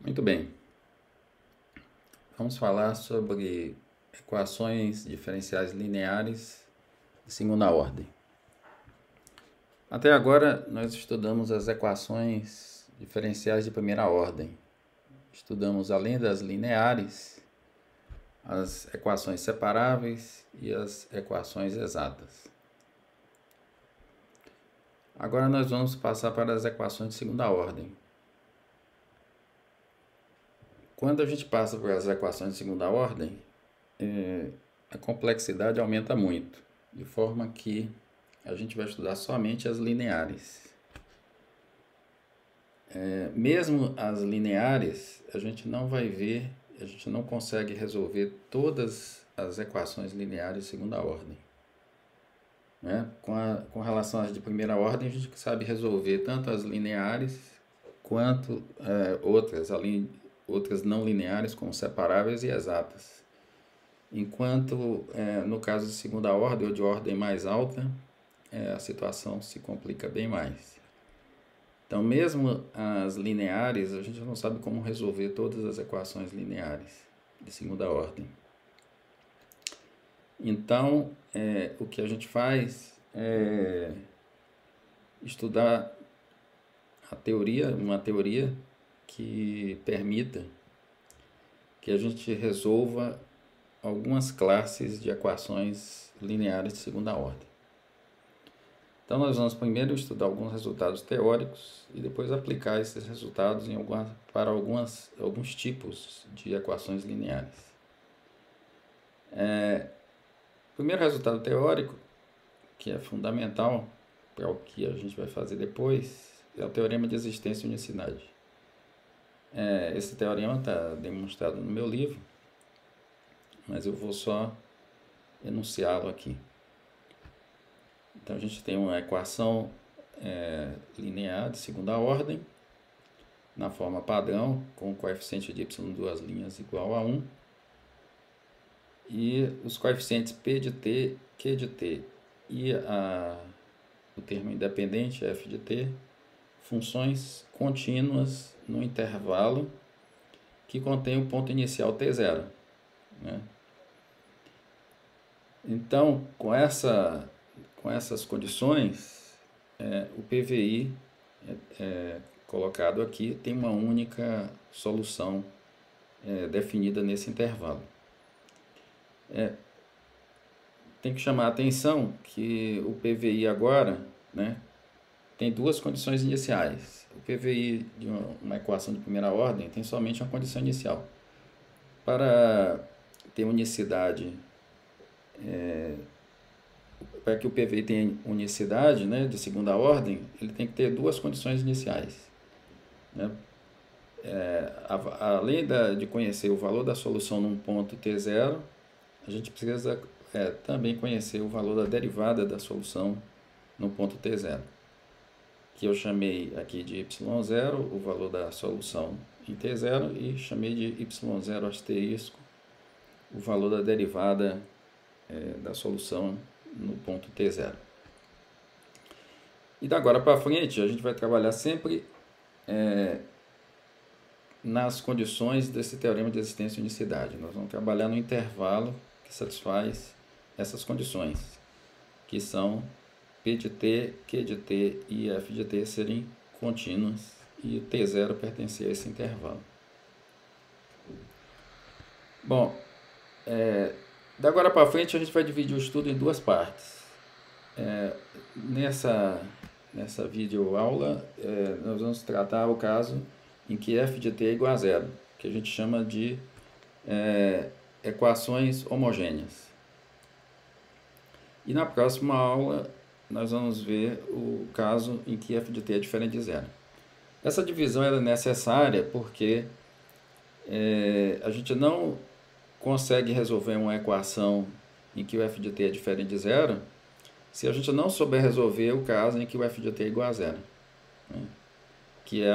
Muito bem, vamos falar sobre equações diferenciais lineares de segunda ordem. Até agora nós estudamos as equações diferenciais de primeira ordem. Estudamos, além das lineares, as equações separáveis e as equações exatas. Agora nós vamos passar para as equações de segunda ordem. Quando a gente passa para as equações de segunda ordem, a complexidade aumenta muito, de forma que a gente vai estudar somente as lineares. Mesmo as lineares, a gente não vai ver, a gente não consegue resolver todas as equações lineares de segunda ordem. Com relação às de primeira ordem, a gente sabe resolver tanto as lineares quanto outras não lineares, como separáveis e exatas. Enquanto, no caso de segunda ordem ou de ordem mais alta, a situação se complica bem mais. Então, mesmo as lineares, a gente não sabe como resolver todas as equações lineares de segunda ordem. Então, o que a gente faz é estudar uma teoria que permita que a gente resolva algumas classes de equações lineares de segunda ordem. Então, nós vamos primeiro estudar alguns resultados teóricos e depois aplicar esses resultados para alguns tipos de equações lineares. O primeiro resultado teórico, que é fundamental para o que a gente vai fazer depois, é o teorema de existência e unicidade. Esse teorema está demonstrado no meu livro, mas eu vou só enunciá-lo aqui. Então, a gente tem uma equação linear de segunda ordem, na forma padrão, com o coeficiente de y em duas linhas igual a 1, e os coeficientes p de t, q de t e o termo independente, f de t, funções contínuas no intervalo que contém o ponto inicial t0. Então, com essas condições, o PVI colocado aqui tem uma única solução definida nesse intervalo. Tem que chamar a atenção que o PVI agora, tem duas condições iniciais. O PVI de uma equação de primeira ordem tem somente uma condição inicial. Para ter unicidade, para que o PVI tenha unicidade de segunda ordem, ele tem que ter duas condições iniciais. Além de conhecer o valor da solução num ponto t0, a gente precisa também conhecer o valor da derivada da solução no ponto t0, que eu chamei aqui de y0, o valor da solução em t0, e chamei de y0 asterisco, o valor da derivada da solução no ponto t0. E da agora para frente, a gente vai trabalhar sempre nas condições desse teorema de existência e unicidade. Nós vamos trabalhar no intervalo que satisfaz essas condições, que são P de t, Q de t e F de t serem contínuas e o T0 pertencer a esse intervalo. Bom, da agora para frente a gente vai dividir o estudo em duas partes. Nessa videoaula, nós vamos tratar o caso em que f de t é igual a zero, que a gente chama de equações homogêneas. E na próxima aula nós vamos ver o caso em que f de t é diferente de zero. Essa divisão é necessária porque a gente não consegue resolver uma equação em que o f de t é diferente de zero se a gente não souber resolver o caso em que o f de t é igual a zero, que é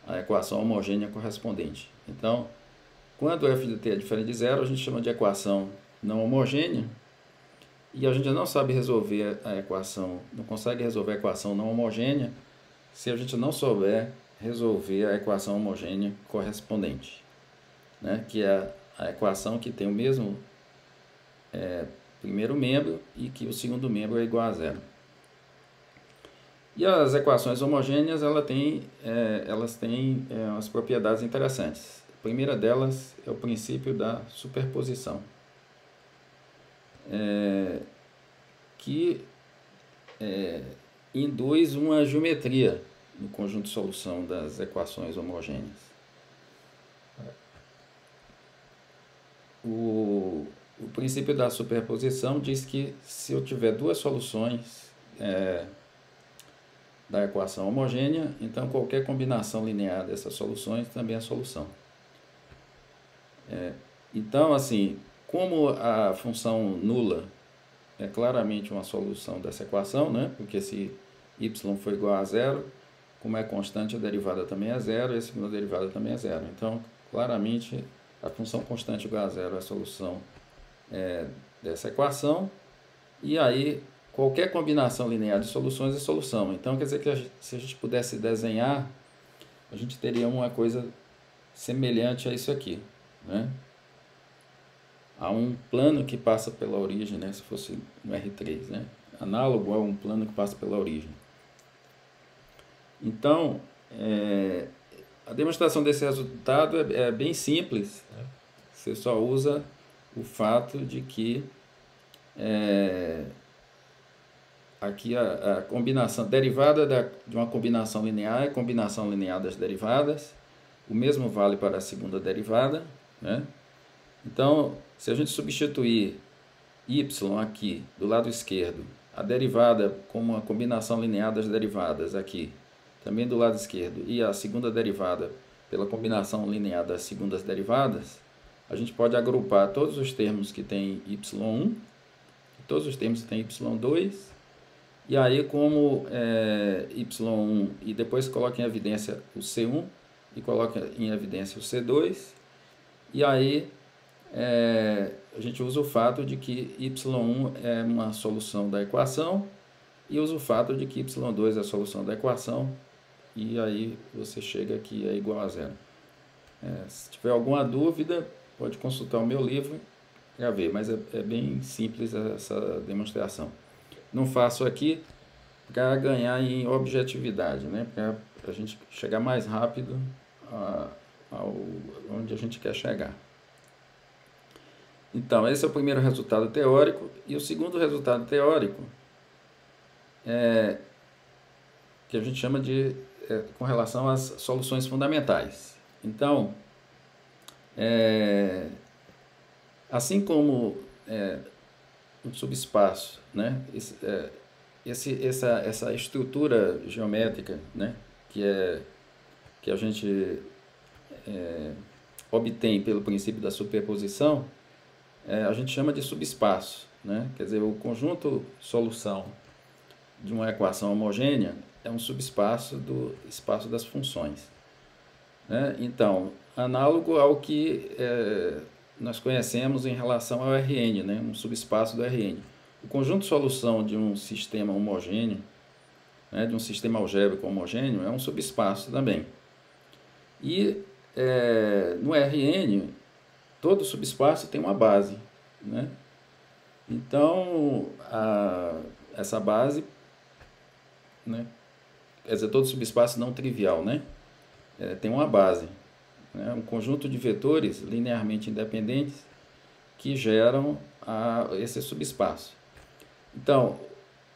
a equação homogênea correspondente. Então, quando o f de t é diferente de zero, a gente chama de equação não homogênea, e a gente não sabe resolver a equação, não consegue resolver a equação não homogênea se a gente não souber resolver a equação homogênea correspondente, né? Que é a equação que tem o mesmo primeiro membro e que o segundo membro é igual a zero. E as equações homogêneas elas têm umas propriedades interessantes. A primeira delas é o princípio da superposição, que induz uma geometria no conjunto de solução das equações homogêneas. O princípio da superposição diz que se eu tiver duas soluções da equação homogênea, então qualquer combinação linear dessas soluções também é solução. Então, assim, como a função nula é claramente uma solução dessa equação, né? Porque se y for igual a zero, como é constante, a derivada também é zero e a segunda derivada também é zero. Então, claramente, a função constante igual a zero é a solução dessa equação. E aí, qualquer combinação linear de soluções é solução. Então, quer dizer que se a gente pudesse desenhar, a gente teria uma coisa semelhante a isso aqui, né? Há um plano que passa pela origem, né? Se fosse no R3, né? Análogo a um plano que passa pela origem. Então, a demonstração desse resultado é bem simples, né? Você só usa o fato de que aqui a combinação derivada de uma combinação linear é combinação linear das derivadas. O mesmo vale para a segunda derivada, né? Então, se a gente substituir y aqui do lado esquerdo, a derivada como uma combinação linear das derivadas aqui, também do lado esquerdo, e a segunda derivada pela combinação linear das segundas derivadas, a gente pode agrupar todos os termos que tem y1, todos os termos que tem y2, e aí como y1, e depois coloca em evidência o c1, e coloca em evidência o c2, e aí a gente usa o fato de que y1 é uma solução da equação e usa o fato de que y2 é a solução da equação, e aí você chega aqui é igual a zero. Se tiver alguma dúvida, pode consultar o meu livro para ver, mas é bem simples essa demonstração. Não faço aqui para ganhar em objetividade, né? Para a gente chegar mais rápido onde a gente quer chegar. Então, esse é o primeiro resultado teórico. E o segundo resultado teórico que a gente chama de com relação às soluções fundamentais. Então, assim como um subespaço, né? Essa estrutura geométrica, né? que a gente obtém pelo princípio da superposição, a gente chama de subespaço, né? Quer dizer, o conjunto solução de uma equação homogênea é um subespaço do espaço das funções, né? Então, análogo ao que nós conhecemos em relação ao Rn, né? Um subespaço do Rn. O conjunto solução de um sistema homogêneo, né? De um sistema algébrico homogêneo, é um subespaço também. E no Rn, todo subespaço tem uma base, né? Então, essa base, né? Quer dizer, todo subespaço não trivial, né? Tem uma base, né? Um conjunto de vetores linearmente independentes que geram esse subespaço. Então,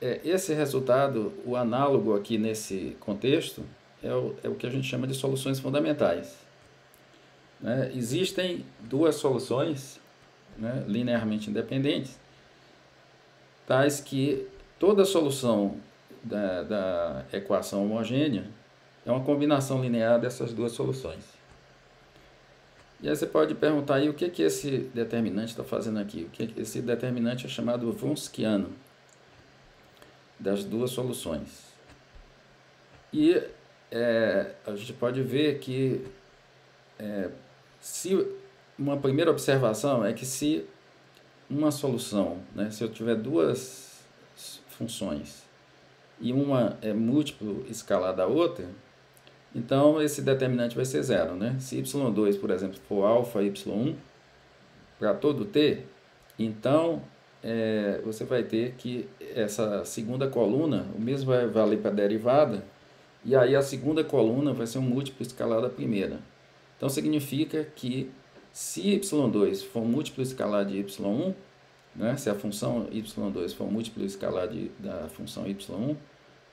esse resultado, o análogo aqui nesse contexto, é o que a gente chama de soluções fundamentais. Né? Existem duas soluções, né, linearmente independentes, tais que toda solução da equação homogênea é uma combinação linear dessas duas soluções. E aí você pode perguntar aí o que esse determinante está fazendo aqui. Esse determinante é chamado Wronskiano, das duas soluções. E a gente pode ver que se uma primeira observação é que se uma solução, né, se eu tiver duas funções e uma é múltiplo escalar da outra, Então, esse determinante vai ser zero, né? Se y2, por exemplo, for alfa y1 para todo t, então você vai ter que essa segunda coluna, o mesmo vai valer para a derivada, e aí a segunda coluna vai ser um múltiplo escalar da primeira. Então, significa que se y2 for um múltiplo escalar de y1, né, se a função y2 for um múltiplo escalar da função y1,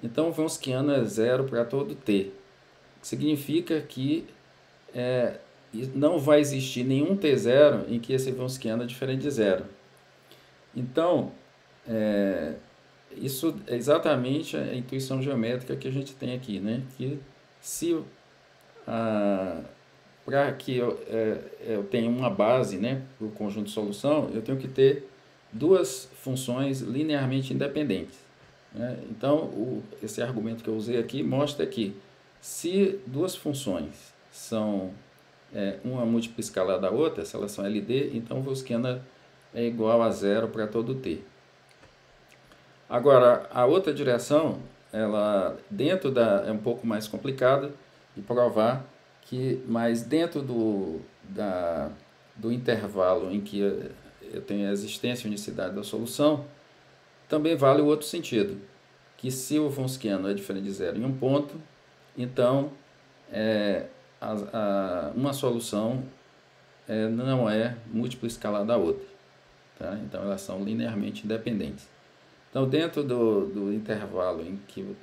então o Wronskiano é zero para todo t. Significa que não vai existir nenhum t0 em que esse Wronskiano é diferente de zero. Então, isso é exatamente a intuição geométrica que a gente tem aqui, né? Que se para que eu tenha uma base, né, para o conjunto de solução, eu tenho que ter duas funções linearmente independentes, né? Então, esse argumento que eu usei aqui mostra que se duas funções são uma múltipla escalar da outra, se elas são LD, então o Wronskiano é igual a zero para todo t. Agora, a outra direção, ela é um pouco mais complicada de provar, mas dentro do intervalo em que eu tenho a existência e unicidade da solução, também vale o outro sentido, que se o Wronskiano é diferente de zero em um ponto, então uma solução não é múltiplo escalar da outra, tá? Então elas são linearmente independentes. Então, dentro do intervalo em que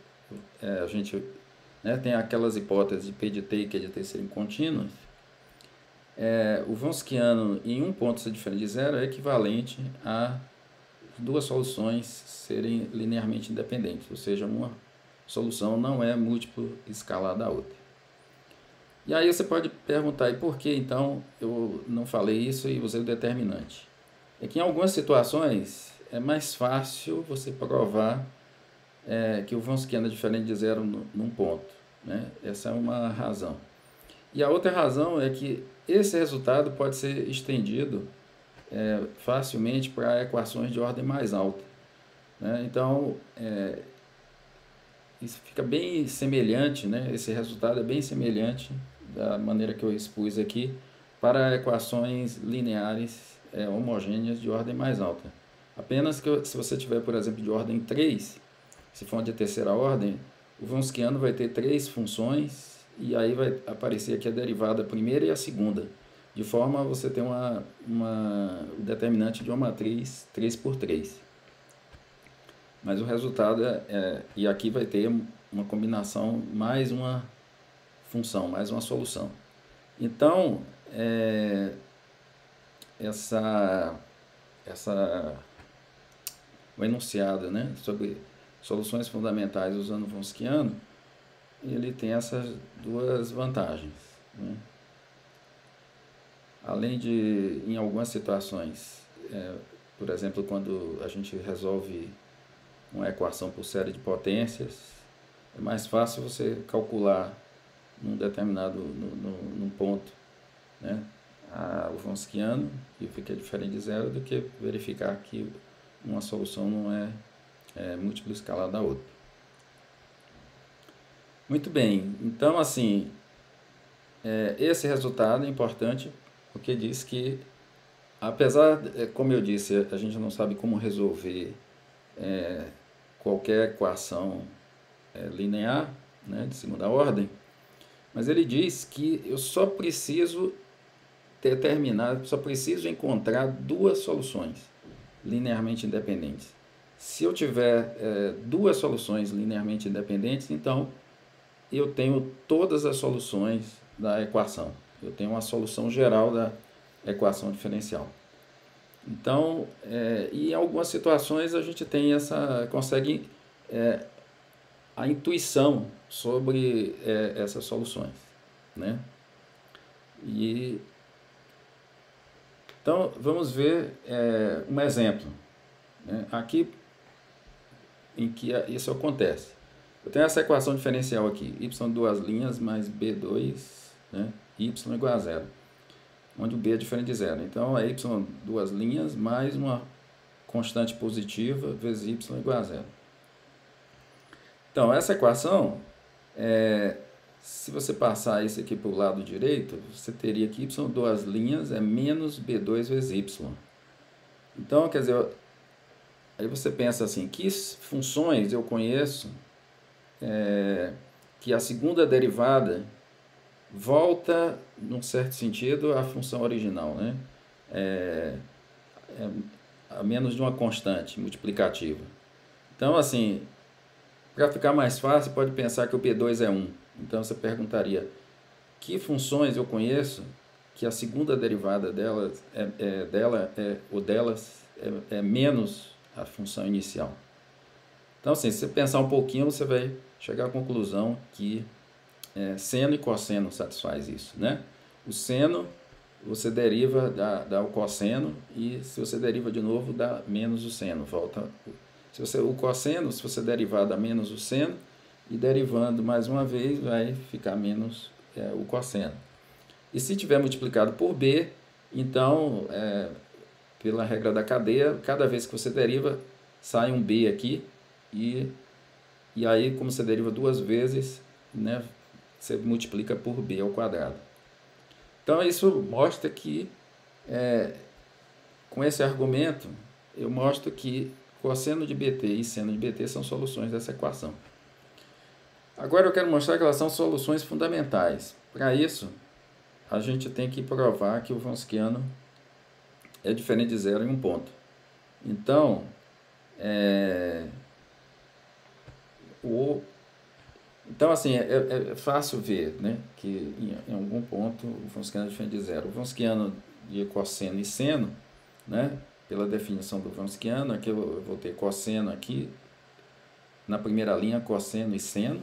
a gente tem aquelas hipóteses de P de T e Q de T serem contínuas, o Wronskiano em um ponto ser diferente de zero é equivalente a duas soluções serem linearmente independentes, ou seja, uma solução não é múltiplo escalar da outra. E aí você pode perguntar, e por que então eu não falei isso e usei o determinante? É que em algumas situações é mais fácil você provar que o Wronskiano é diferente de zero num ponto, né? Essa é uma razão. E a outra razão é que esse resultado pode ser estendido facilmente para equações de ordem mais alta, né? Então, isso fica bem semelhante, né? Esse resultado é bem semelhante da maneira que eu expus aqui para equações lineares homogêneas de ordem mais alta. Apenas que se você tiver, por exemplo, de ordem 3, se for de terceira ordem, o Wronskiano vai ter três funções e aí vai aparecer aqui a derivada primeira e a segunda, de forma a você ter o determinante de uma matriz 3 por 3. Mas o resultado e aqui vai ter uma combinação mais uma função, mais uma solução. Então, o enunciado, né, sobre soluções fundamentais usando o Wronskiano, ele tem essas duas vantagens, né? Além de, em algumas situações, por exemplo, quando a gente resolve uma equação por série de potências, é mais fácil você calcular num determinado num ponto, né, o Wronskiano, que fica diferente de zero, do que verificar que uma solução não é múltiplo escalar da outra. Muito bem, então assim, esse resultado é importante porque diz que, apesar, como eu disse, a gente não sabe como resolver qualquer equação linear, né, de segunda ordem, mas ele diz que eu só preciso encontrar duas soluções linearmente independentes. Se eu tiver duas soluções linearmente independentes, então eu tenho todas as soluções da equação. Eu tenho uma solução geral da equação diferencial. Então, em algumas situações a gente tem consegue a intuição sobre essas soluções, né? Então, vamos ver um exemplo, né, aqui em que isso acontece. Eu tenho essa equação diferencial aqui, y duas linhas mais b2, né, y igual a zero, onde o b é diferente de zero. Então, é y duas linhas mais uma constante positiva vezes y igual a zero. Então, essa equação Se você passar isso aqui para o lado direito, você teria que y duas linhas é menos B2 vezes y. Então, quer dizer, aí você pensa assim, que funções eu conheço que a segunda derivada volta, num certo sentido, à função original, né? A menos de uma constante multiplicativa. Então, assim, para ficar mais fácil, pode pensar que o P2 é 1. Então, você perguntaria, que funções eu conheço que a segunda derivada delas é menos a função inicial? Então, assim, se você pensar um pouquinho, você vai chegar à conclusão que seno e cosseno satisfaz isso, né? O seno, você deriva, dá o cosseno, e se você deriva de novo, dá menos o seno. Volta. O cosseno, se você derivar, dá menos o seno, e derivando mais uma vez, vai ficar menos o cosseno. E se tiver multiplicado por b, então, pela regra da cadeia, cada vez que você deriva, sai um b aqui, e aí, como você deriva duas vezes, né, você multiplica por b ao quadrado. Então, isso mostra que, com esse argumento, eu mostro que cosseno de bt e seno de bt são soluções dessa equação. Agora eu quero mostrar que elas são soluções fundamentais. Para isso, a gente tem que provar que o Wronskiano é diferente de zero em um ponto. Então, assim, é fácil ver, né, que em algum ponto o Wronskiano é diferente de zero. O Wronskiano de cosseno e seno, né, pela definição do Wronskiano, aqui eu vou ter cosseno aqui, na primeira linha cosseno e seno,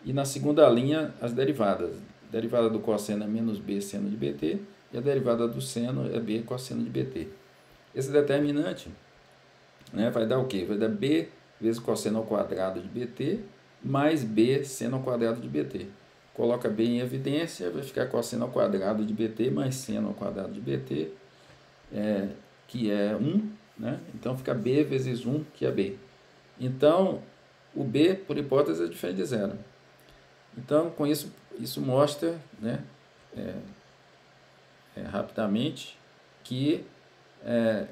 e na segunda linha as derivadas. A derivada do cosseno é menos b seno de bt, e a derivada do seno é b cosseno de bt. Esse determinante, né, vai dar o quê? Vai dar b vezes cosseno ao quadrado de bt, mais b seno ao quadrado de bt. Coloca b em evidência, vai ficar cosseno ao quadrado de bt mais seno ao quadrado de bt, que é 1, né? Então fica b vezes 1, que é b. Então, o b, por hipótese, é diferente de zero. Então, com isso mostra, né, rapidamente, que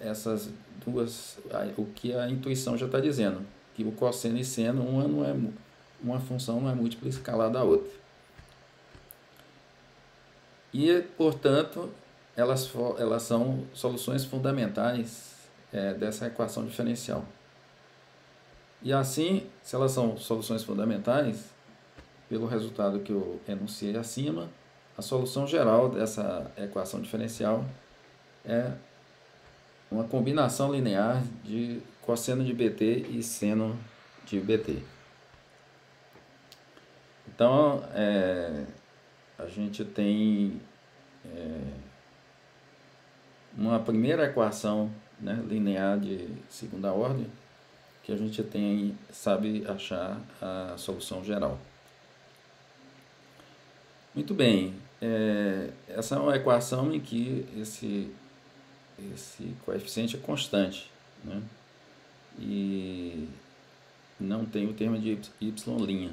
essas duas, o que a intuição já está dizendo, que o cosseno e seno, uma função não é múltipla escalar da outra. E, portanto, elas são soluções fundamentais dessa equação diferencial. E assim, se elas são soluções fundamentais, pelo resultado que eu enunciei acima, a solução geral dessa equação diferencial é uma combinação linear de cosseno de bt e seno de bt. Então, a gente tem uma primeira equação, né, linear de segunda ordem, que a gente sabe achar a solução geral. Muito bem, essa é uma equação em que esse coeficiente é constante, né? E não tem o termo de y'.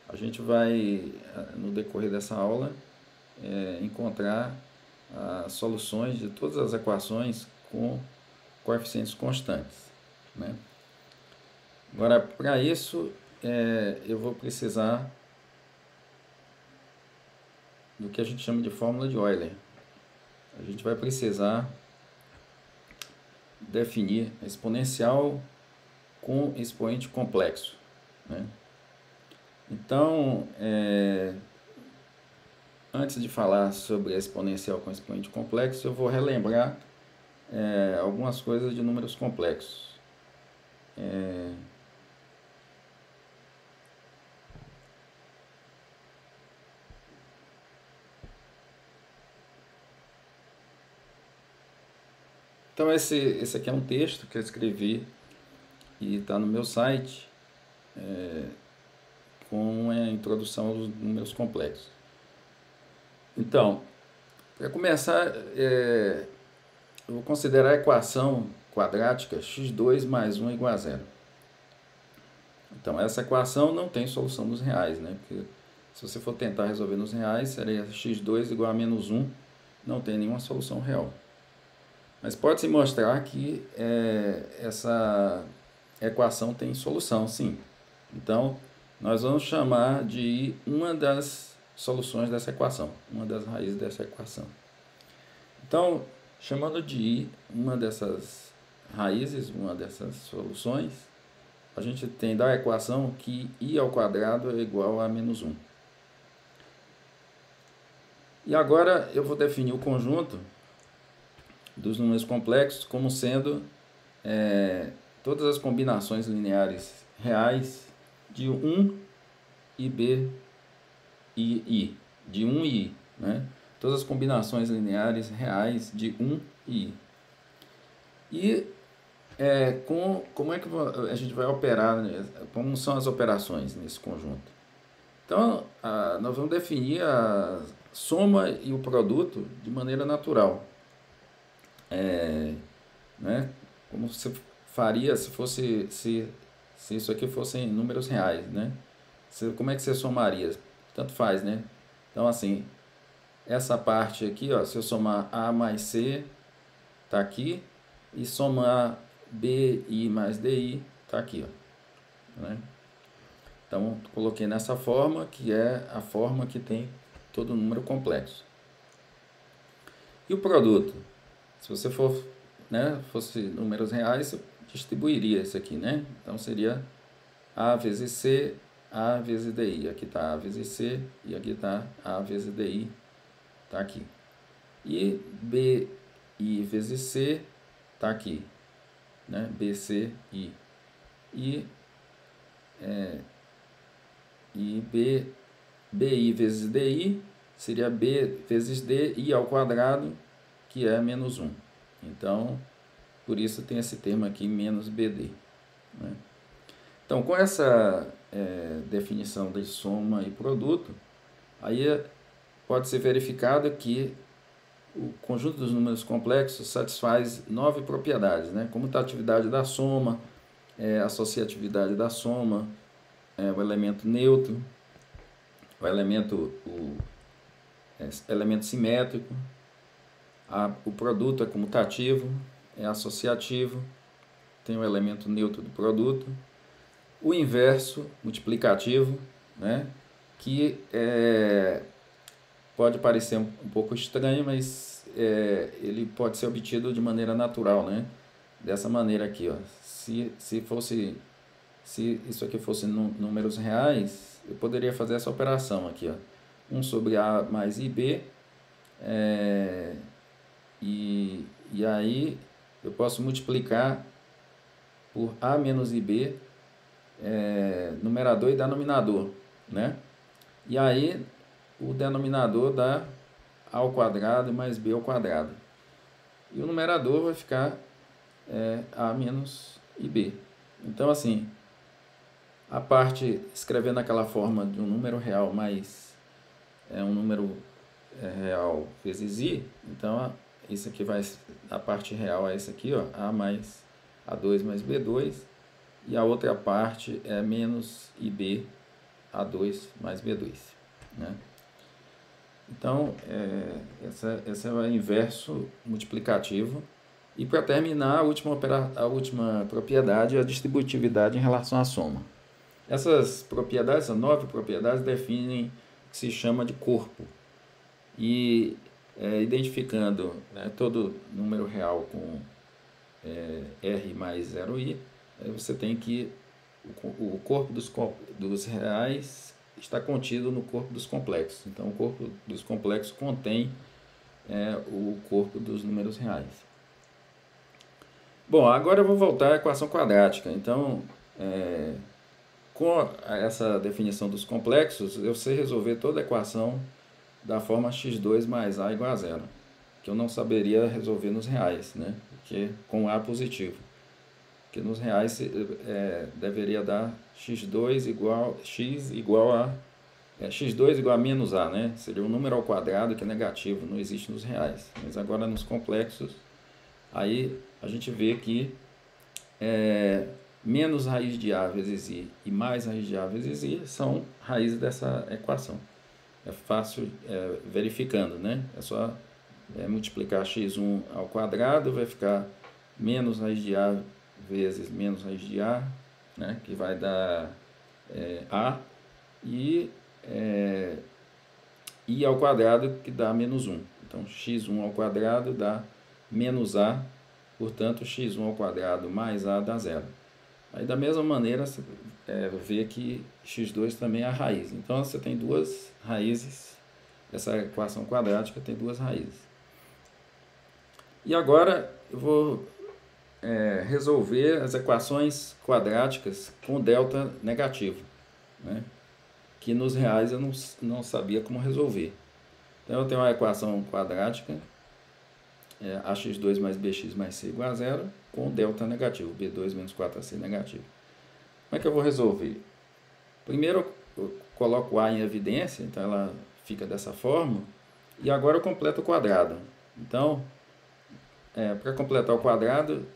A gente vai, no decorrer dessa aula, encontrar as soluções de todas as equações com coeficientes constantes, né? Agora, para isso, eu vou precisar do que a gente chama de fórmula de Euler. A gente vai precisar definir a exponencial com expoente complexo, né? Então, antes de falar sobre a exponencial com expoente complexo, eu vou relembrar algumas coisas de números complexos. Então, esse aqui é um texto que eu escrevi e está no meu site, com a introdução aos números complexos. Então, para começar, eu vou considerar a equação quadrática x2 mais 1 igual a zero. Então, essa equação não tem solução nos reais, né? Porque Se você for tentar resolver nos reais, seria x2 igual a menos 1, não tem nenhuma solução real. Mas pode-se mostrar que essa equação tem solução, sim. Então, nós vamos chamar de I uma das soluções dessa equação, uma das raízes dessa equação. Então, chamando de I uma dessas raízes, uma dessas soluções, a gente tem da equação que I ao quadrado é igual a menos 1. E agora eu vou definir o conjunto dos números complexos como sendo todas as combinações lineares reais de 1 e B e I, de 1 e I, né? Todas as combinações lineares reais de 1 e I. E como é que a gente vai operar, né? Como são as operações nesse conjunto? Então, nós vamos definir a soma e o produto de maneira natural. Né? Como você faria se isso aqui fossem números reais, né? Como é que você somaria? Tanto faz, né? Então, assim, essa parte aqui, ó, se eu somar A mais C, tá aqui, e somar BI mais DI, tá aqui, ó, né? Então, coloquei nessa forma, que é a forma que tem todo número complexo. E o produto? Se você fosse números reais, eu distribuiria isso aqui, né? Então, seria A vezes C, A vezes DI. Aqui está A vezes C e aqui está A vezes DI, está aqui. E BI vezes C está aqui, né? BCI. E BI vezes DI seria B vezes DI ao quadrado, que é menos 1. Então, por isso tem esse termo aqui, menos BD, né? Então, com essa definição de soma e produto, aí pode ser verificado que o conjunto dos números complexos satisfaz 9 propriedades, né? Comutatividade da soma, associatividade da soma, o elemento neutro, o elemento simétrico, o produto é comutativo, é associativo, tem o elemento neutro do produto, o inverso multiplicativo, né, que pode parecer um pouco estranho, mas ele pode ser obtido de maneira natural, né, dessa maneira aqui, ó. Se isso aqui fosse números reais, eu poderia fazer essa operação aqui, ó, 1 sobre A mais IB, e aí eu posso multiplicar por A menos IB, numerador e denominador, né? E aí o denominador dá A ao quadrado mais B ao quadrado. E o numerador vai ficar A menos IB. Então, assim, a parte escrevendo aquela forma de um número real mais um número real vezes I, então isso aqui a parte real é essa aqui, ó, A mais A2 mais B2, e a outra parte é menos IB A2 mais B2, né? Então, esse é o inverso multiplicativo. E para terminar, a última propriedade é a distributividade em relação à soma. Essas propriedades, essas 9 propriedades, definem o que se chama de corpo. E identificando, né, todo número real com R mais 0I, você tem que o corpo dos reais está contido no corpo dos complexos. Então, o corpo dos complexos contém o corpo dos números reais. Bom, agora eu vou voltar à equação quadrática. Então, com essa definição dos complexos, eu sei resolver toda a equação da forma x2 mais a igual a zero, que eu não saberia resolver nos reais, né? Porque com a positivo. Porque nos reais deveria dar x2 igual x2 igual a menos a, né? Seria um número ao quadrado que é negativo, não existe nos reais. Mas agora nos complexos, aí a gente vê que menos raiz de A vezes I e mais raiz de A vezes I são raízes dessa equação. É fácil verificando, né? É só multiplicar x1 ao quadrado, vai ficar menos raiz de A vezes menos raiz de A, né? Que vai dar A, e I ao quadrado, que dá menos 1. Então, x1 ao quadrado dá menos A, portanto, x1 ao quadrado mais A dá zero. Aí, da mesma maneira, você vê que x2 também é a raiz. Então, você tem duas raízes, essa equação quadrática tem duas raízes. E agora, eu vou resolver as equações quadráticas com delta negativo, né? Que nos reais eu não sabia como resolver. Então, eu tenho uma equação quadrática, ax2 mais bx mais c igual a zero, com delta negativo, b2 menos 4ac negativo. Como é que eu vou resolver? Primeiro, eu coloco a em evidência, então ela fica dessa forma, e agora eu completo o quadrado. Então, para completar o quadrado,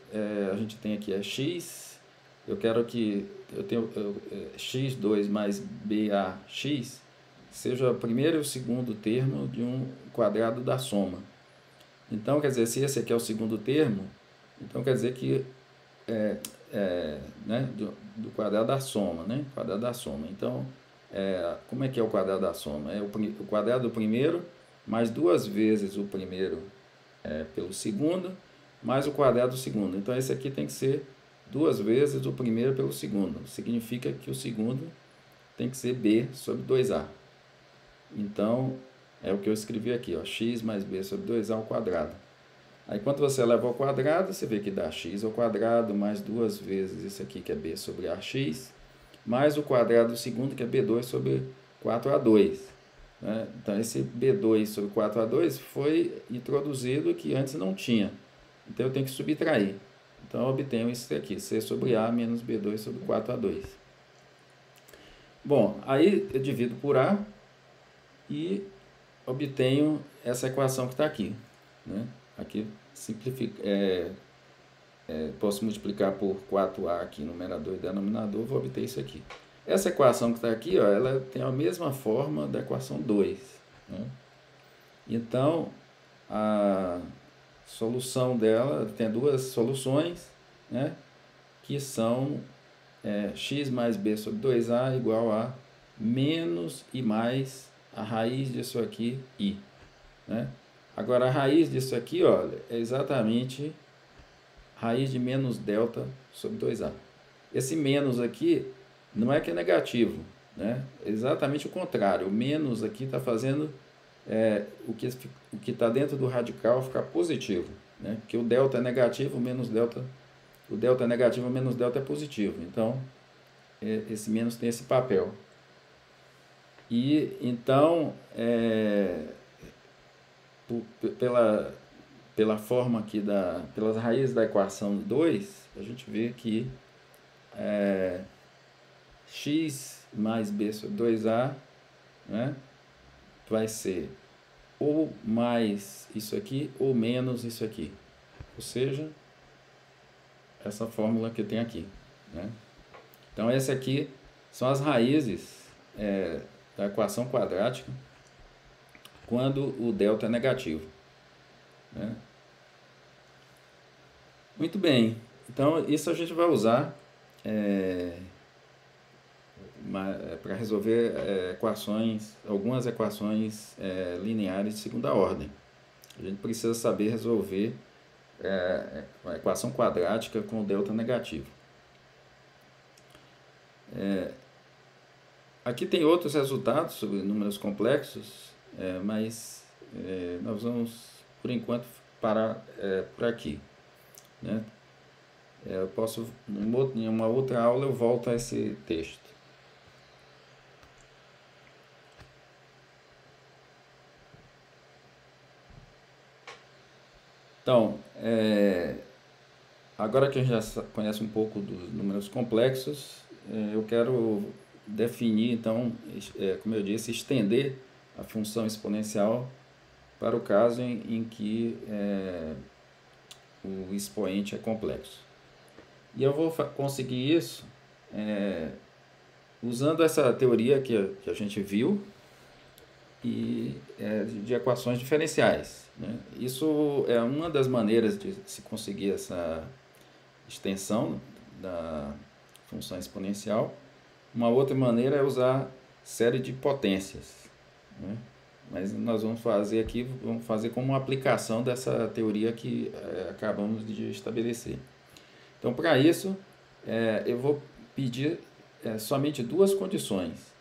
a gente tem aqui x, eu quero que eu tenho x2 mais bax seja o primeiro e o segundo termo de um quadrado da soma. Então, quer dizer, se esse aqui é o segundo termo, então quer dizer que né, do quadrado da soma, né? Quadrado da soma. Então, como é que é o quadrado da soma? É o quadrado do primeiro mais duas vezes o primeiro pelo segundo, mais o quadrado do segundo. Então, esse aqui tem que ser duas vezes o primeiro pelo segundo. Significa que o segundo tem que ser b sobre 2a. Então, é o que eu escrevi aqui, ó, x mais b sobre 2a ao quadrado. Aí, quando você leva ao quadrado, você vê que dá x ao quadrado mais duas vezes isso aqui, que é b sobre ax, mais o quadrado do segundo, que é b2 sobre 4a2. Né? Então, esse b2 sobre 4a2 foi introduzido que antes não tinha. Então, eu tenho que subtrair. Então, eu obtenho isso aqui, c sobre a menos b2 sobre 4a2. Bom, aí eu divido por a e obtenho essa equação que está aqui, né? Aqui posso multiplicar por 4a aqui, numerador e denominador, vou obter isso aqui. Essa equação que está aqui, ó, ela tem a mesma forma da equação 2. Né? Então, a solução dela tem duas soluções, né? Que são x mais b sobre 2a igual a menos e mais a raiz disso aqui, i. Né? Agora, a raiz disso aqui, olha, é exatamente raiz de menos delta sobre 2a. Esse menos aqui não é que é negativo, né? É exatamente o contrário. O menos aqui está fazendo o que está dentro do radical ficar positivo, né? Porque o delta é negativo, o delta é negativo, o menos delta é positivo. Então, esse menos tem esse papel. E, então, pela forma aqui, pelas raízes da equação 2, a gente vê que x mais b sobre 2a, né, vai ser ou mais isso aqui ou menos isso aqui. Ou seja, essa fórmula que tem aqui. Né? Então, essa aqui são as raízes da equação quadrática quando o delta é negativo. Né? Muito bem. Então, isso a gente vai usar para resolver algumas equações lineares de segunda ordem. A gente precisa saber resolver a equação quadrática com o delta negativo. Aqui tem outros resultados sobre números complexos, mas nós vamos, por enquanto, parar por aqui. Né? Eu posso, em uma outra aula, eu volto a esse texto. Então, agora que a gente já conhece um pouco dos números complexos, eu quero definir, então, como eu disse, estender a função exponencial para o caso em que o expoente é complexo. E eu vou conseguir isso usando essa teoria que a gente viu e de equações diferenciais, né? Isso é uma das maneiras de se conseguir essa extensão da função exponencial. Uma outra maneira é usar série de potências, né? Mas nós vamos fazer aqui, vamos fazer como uma aplicação dessa teoria que acabamos de estabelecer. Então, para isso, eu vou pedir somente duas condições: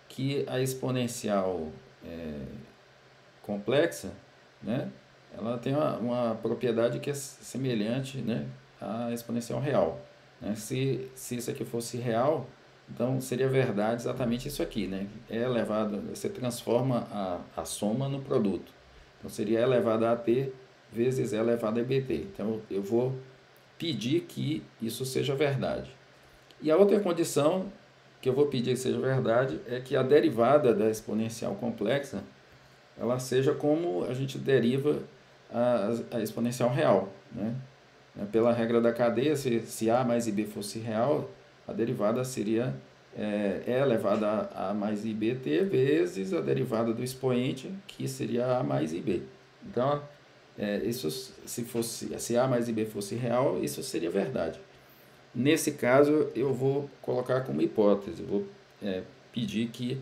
que a exponencial complexa, né, ela tem uma propriedade que é semelhante, né, à exponencial real, né? Se isso aqui fosse real, então seria verdade exatamente isso aqui, né? É elevado, você transforma a soma no produto. Então seria E elevado a AT vezes E elevado a BT. Então eu vou pedir que isso seja verdade. E a outra condição que eu vou pedir que seja verdade é que a derivada da exponencial complexa ela seja como a gente deriva a exponencial real, né? Pela regra da cadeia, se A mais IB fosse real, a derivada seria E elevado a mais IBT vezes a derivada do expoente, que seria A mais IB. Então, isso, se A mais IB fosse real, isso seria verdade. Nesse caso, eu vou colocar como hipótese, eu vou pedir que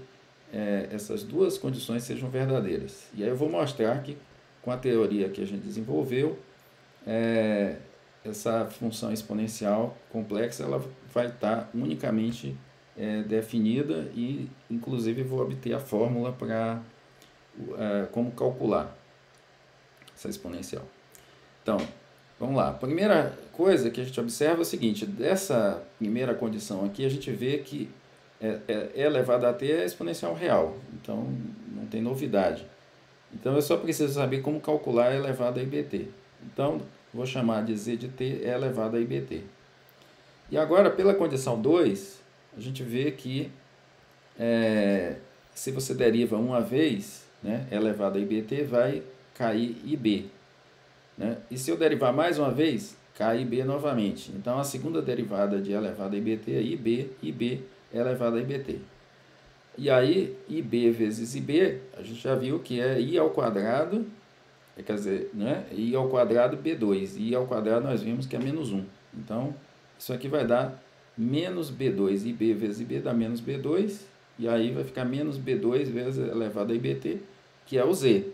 essas duas condições sejam verdadeiras. E aí eu vou mostrar que, com a teoria que a gente desenvolveu, essa função exponencial complexa ela vai estar unicamente definida e, inclusive, vou obter a fórmula para como calcular essa exponencial. Então, vamos lá. A primeira coisa que a gente observa é o seguinte: dessa primeira condição aqui, a gente vê que E elevado a t é exponencial real, então não tem novidade. Então eu só preciso saber como calcular E elevado a IBT. Então vou chamar de Z de t E elevado a IBT. E agora, pela condição 2, a gente vê que se você deriva uma vez, né, E elevado a IBT, vai cair IB. Né? E se eu derivar mais uma vez, cai IB novamente. Então a segunda derivada de E elevado a IBT é IB E elevado a IBT. E aí, IB vezes IB, a gente já viu que é I ao quadrado, quer dizer, né? I ao quadrado B2. I ao quadrado nós vimos que é menos 1. Então, isso aqui vai dar menos B2. IB vezes IB dá menos B2. E aí vai ficar menos B2 vezes elevado a IBT, que é o Z.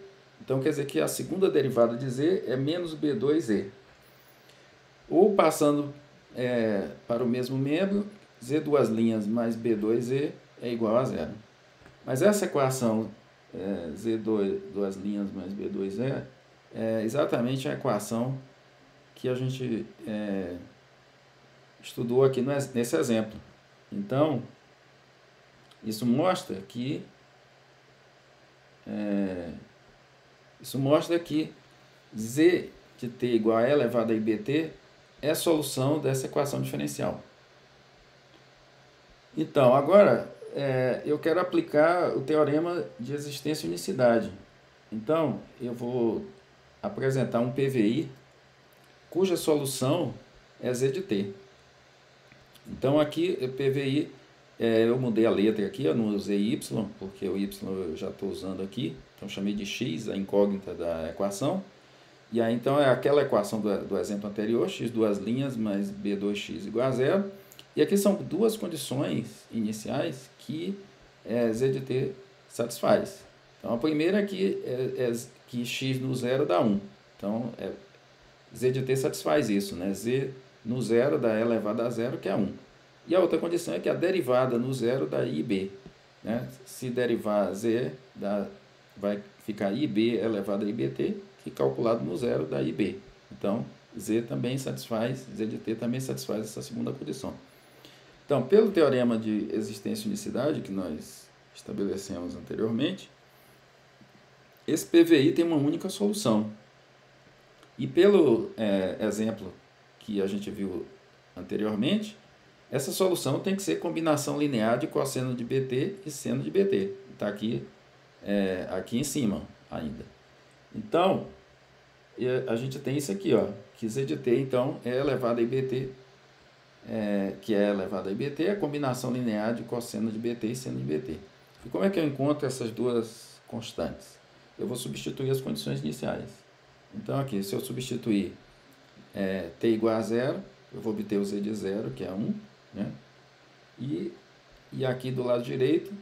Então, quer dizer que a segunda derivada de Z é menos B2Z. Ou passando para o mesmo membro, Z duas linhas mais B2Z é igual a zero. Mas essa equação Z duas linhas mais B2Z é exatamente a equação que a gente estudou aqui nesse exemplo. Então, isso mostra que Z de t igual a E elevado a IBT é a solução dessa equação diferencial. Então, agora eu quero aplicar o teorema de existência e unicidade. Então, eu vou apresentar um PVI cuja solução é Z de t. Então, aqui, o PVI, eu mudei a letra aqui, eu não usei Y, porque o Y eu já estou usando aqui. Então, chamei de X, a incógnita da equação. E aí, então, é aquela equação do exemplo anterior, x duas linhas mais b2x igual a zero. E aqui são duas condições iniciais que Z de t satisfaz. Então, a primeira é que x no zero dá 1. Então, Z de t satisfaz isso, né? Z no zero dá E elevado a zero, que é 1. E a outra condição é que a derivada no zero dá IB. Né? Se derivar Z, vai ficar IB elevado a IBT, que calculado no zero dá IB. Então, Z de t também satisfaz essa segunda condição. Então, pelo teorema de existência e unicidade que nós estabelecemos anteriormente, esse PVI tem uma única solução. E pelo exemplo que a gente viu anteriormente, essa solução tem que ser combinação linear de cosseno de BT e seno de BT. Está aqui em cima ainda. Então, a gente tem isso aqui, ó, que Z de t, então, é elevado a IBT que é elevado a IBT, é a combinação linear de cosseno de BT e seno de BT. E como é que eu encontro essas duas constantes? Eu vou substituir as condições iniciais. Então, aqui, se eu substituir t igual a zero, eu vou obter o z de zero, que é 1, né? E aqui do lado direito,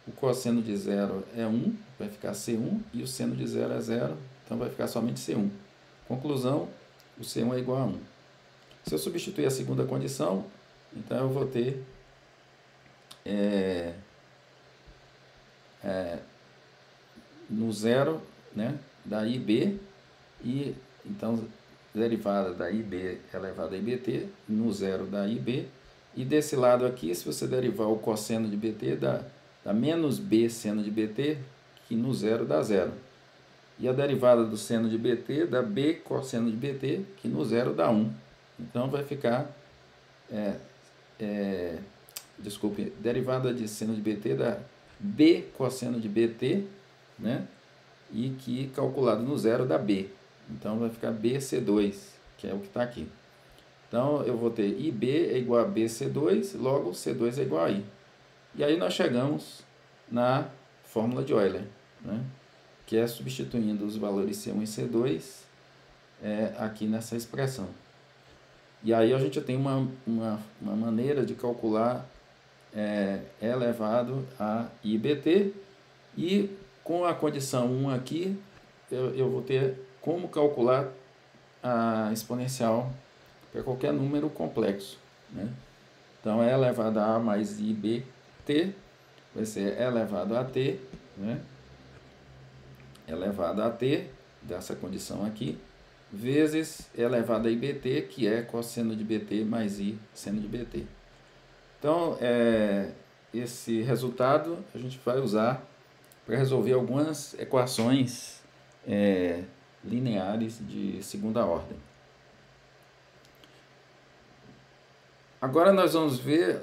o cosseno de zero é 1, vai ficar C1, e o seno de zero é zero, então vai ficar somente C1. Conclusão, o C1 é igual a 1. Se eu substituir a segunda condição, então eu vou ter no zero, né, da IB, e então derivada da IB elevada a IBT, no zero da IB, e desse lado aqui, se você derivar o cosseno de BT, dá menos B seno de BT, que no zero dá zero. E a derivada do seno de BT dá B cosseno de BT, que no zero dá 1. Então vai ficar, derivada de seno de BT dá B cosseno de BT, né? E que calculado no zero dá B. Então vai ficar BC2, que é o que está aqui. Então eu vou ter IB é igual a BC2, logo C2 é igual a I. E aí nós chegamos na fórmula de Euler, né? Que é substituindo os valores C1 e C2 aqui nessa expressão. E aí a gente tem uma maneira de calcular elevado a IBT, e com a condição 1 aqui, eu vou ter como calcular a exponencial para qualquer número complexo, né? Então, é elevado a mais IBT, vai ser elevado a t, né? Elevado a t, dessa condição aqui, vezes elevado a IBT, que é cosseno de BT mais I seno de BT. Então, esse resultado a gente vai usar para resolver algumas equações lineares de segunda ordem. Agora nós vamos ver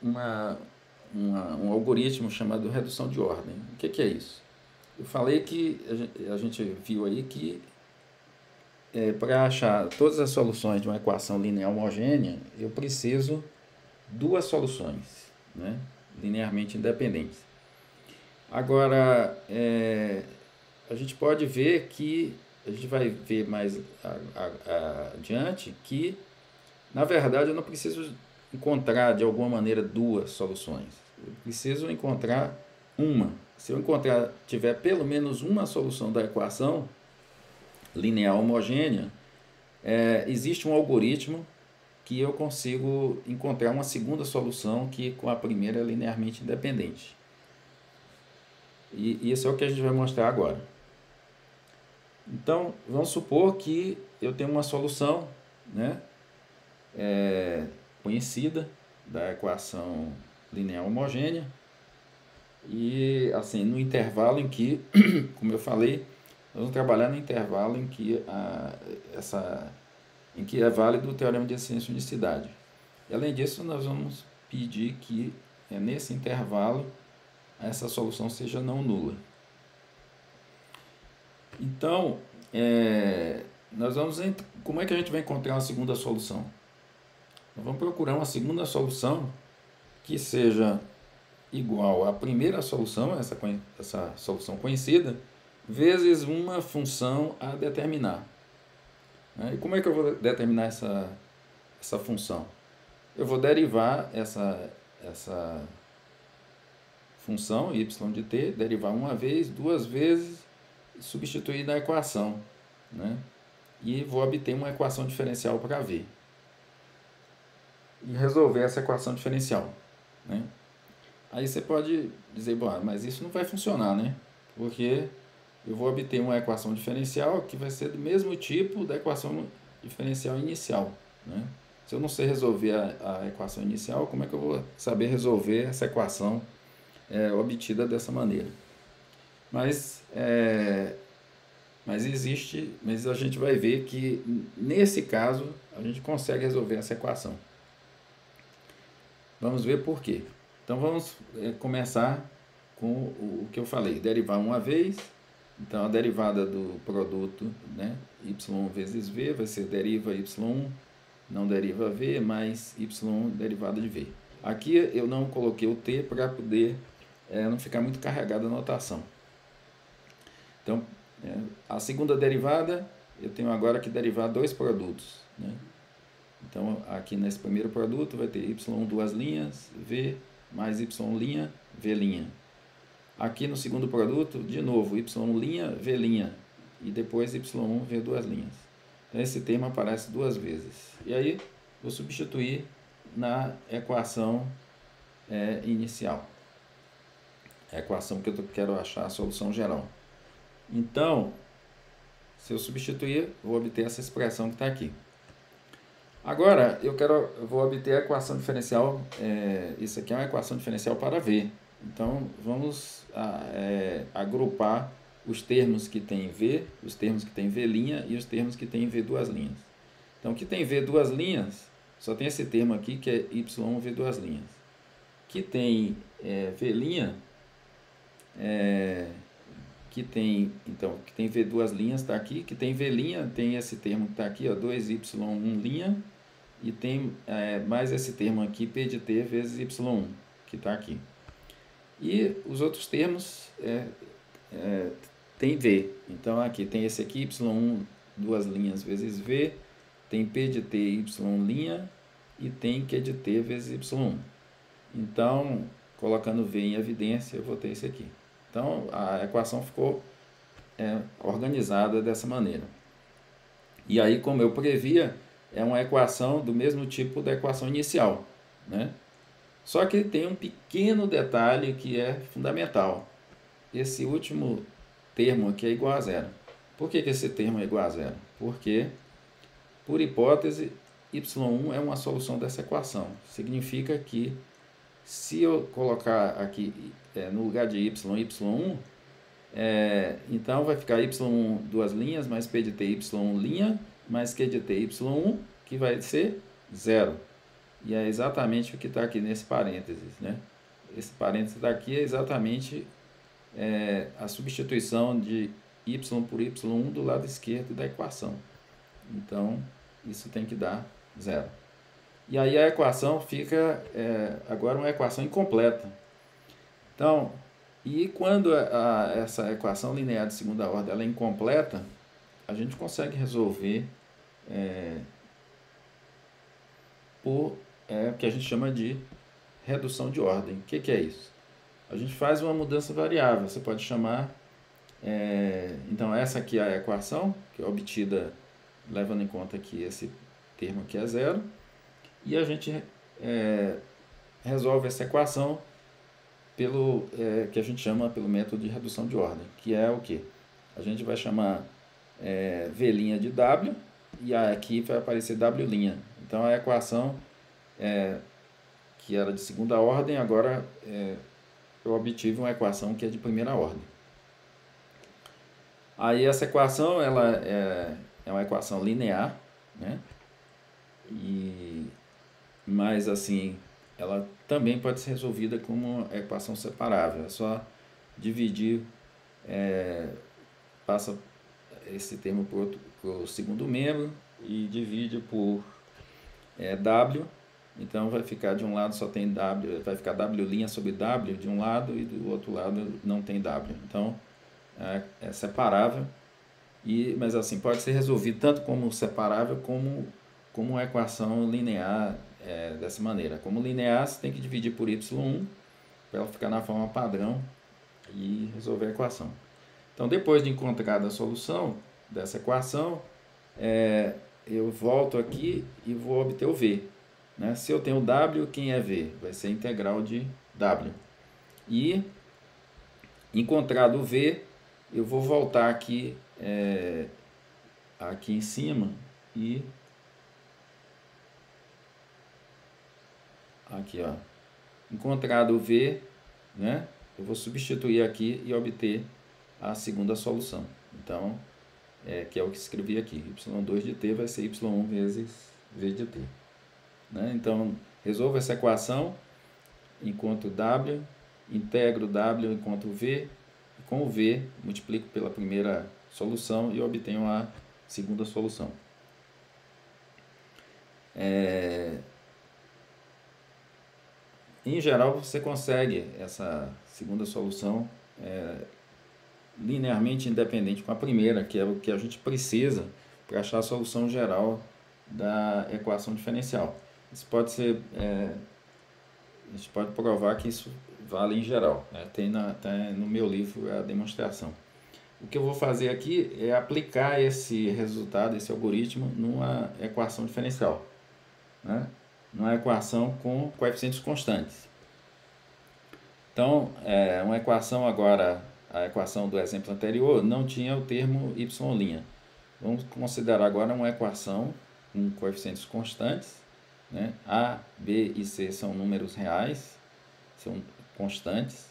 um algoritmo chamado redução de ordem. O que é isso? Eu falei que a gente viu aí que para achar todas as soluções de uma equação linear homogênea, eu preciso duas soluções, né, linearmente independentes. Agora, a gente pode ver que, a gente vai ver mais adiante, que, na verdade, eu não preciso encontrar, de alguma maneira, duas soluções. Eu preciso encontrar uma. Se eu tiver pelo menos uma solução da equação linear homogênea, existe um algoritmo que eu consigo encontrar uma segunda solução que com a primeira é linearmente independente. E isso é o que a gente vai mostrar agora. Então, vamos supor que eu tenho uma solução, né, conhecida da equação linear homogênea, e assim, no intervalo em que, como eu falei, nós vamos trabalhar no intervalo em que é válido o teorema de eficiência e unicidade. E, além disso, nós vamos pedir que nesse intervalo essa solução seja não nula. Então, como é que a gente vai encontrar uma segunda solução? Nós vamos procurar uma segunda solução que seja igual à primeira solução, essa solução conhecida, vezes uma função a determinar. E como é que eu vou determinar essa função? Eu vou derivar essa função y de t, derivar uma vez, duas vezes, substituir na equação, né? E vou obter uma equação diferencial para v. E resolver essa equação diferencial, né? Aí você pode dizer, bom, mas isso não vai funcionar, né? Porque eu vou obter uma equação diferencial que vai ser do mesmo tipo da equação diferencial inicial, né? Se eu não sei resolver a equação inicial, como é que eu vou saber resolver essa equação obtida dessa maneira? Mas a gente vai ver que nesse caso a gente consegue resolver essa equação. Vamos ver por quê. Então vamos começar com o que eu falei, derivar uma vez, Então, a derivada do produto, né, y vezes v, vai ser deriva y1, não deriva v, mais y derivada de v. Aqui eu não coloquei o t para poder não ficar muito carregada a notação. Então, a segunda derivada, eu tenho agora que derivar dois produtos, né? Então, aqui nesse primeiro produto vai ter y duas linhas, v, mais y', v'. Aqui no segundo produto, de novo, y', v', e depois y1, v duas linhas. Então, esse termo aparece duas vezes. E aí, vou substituir na equação inicial. A equação que eu quero achar a solução geral. Então, se eu substituir, vou obter essa expressão que está aqui. Agora, eu vou obter a equação diferencial, isso aqui é uma equação diferencial para V. Então, vamos agrupar os termos que tem V, os termos que tem V' e os termos que tem V duas linhas. Então, o que tem V duas linhas, só tem esse termo aqui que é y V duas linhas. Que tem V', que tem V duas linhas, está aqui, que tem V', tem esse termo que está aqui, ó, 2y1', e tem mais esse termo aqui, P de t vezes y1, que está aqui. E os outros termos tem V. Então, aqui tem esse aqui, y1 duas linhas vezes V, tem P de t y', e tem Q de t vezes y1. Então, colocando V em evidência, eu vou ter esse aqui. Então, a equação ficou organizada dessa maneira. E aí, como eu previa, é uma equação do mesmo tipo da equação inicial, né? Só que tem um pequeno detalhe que é fundamental. Esse último termo aqui é igual a zero. Por que esse termo é igual a zero? Porque, por hipótese, y1 é uma solução dessa equação. Significa que, se eu colocar aqui no lugar de y1, então vai ficar y1 duas linhas, mais p de t y', mais q de t y1, que vai ser zero. E é exatamente o que está aqui nesse parênteses, né? Esse parênteses daqui é exatamente a substituição de y por y1 do lado esquerdo da equação. Então, isso tem que dar zero. E aí a equação fica agora uma equação incompleta. Então, e quando essa equação linear de segunda ordem ela é incompleta, a gente consegue resolver por o que a gente chama de redução de ordem. O que é isso? A gente faz uma mudança variável. Você pode chamar... então, essa aqui é a equação, que é obtida levando em conta que esse termo aqui é zero. E a gente resolve essa equação pelo que a gente chama pelo método de redução de ordem, que é o quê? A gente vai chamar V' de W, e aqui vai aparecer W'. Então, a equação que era de segunda ordem, agora eu obtive uma equação que é de primeira ordem. Aí essa equação ela é uma equação linear, né? Mas assim, ela também pode ser resolvida como uma equação separável. É só dividir, passa esse termo para o segundo membro e divide por W. Então vai ficar de um lado só tem W, vai ficar W' sobre W de um lado e do outro lado não tem W. Então é separável, mas assim pode ser resolvido tanto como separável como uma equação linear dessa maneira. Como linear, você tem que dividir por y1 para ela ficar na forma padrão e resolver a equação. Então, depois de encontrada a solução dessa equação, eu volto aqui e vou obter o V. Né? Se eu tenho W, quem é V? Vai ser a integral de W. E, encontrado o V, eu vou voltar aqui, aqui em cima e... Aqui, ó. Encontrado o V, né? Eu vou substituir aqui e obter a segunda solução. Então, que é o que escrevi aqui. y2 de t vai ser y1 vezes v de t. Né? Então, resolvo essa equação, encontro W, integro W, encontro V, com o V, multiplico pela primeira solução e obtenho a segunda solução. Em geral, você consegue essa segunda solução linearmente independente com a primeira, que é o que a gente precisa para achar a solução geral da equação diferencial. Isso pode ser, a gente pode provar que isso vale em geral. Tem no meu livro a demonstração. O que eu vou fazer aqui é aplicar esse resultado, esse algoritmo, numa equação diferencial, né? Numa equação com coeficientes constantes. Então, uma equação agora, a equação do exemplo anterior, não tinha o termo y'. Vamos considerar agora uma equação com coeficientes constantes, né? A, B e C são números reais, são constantes,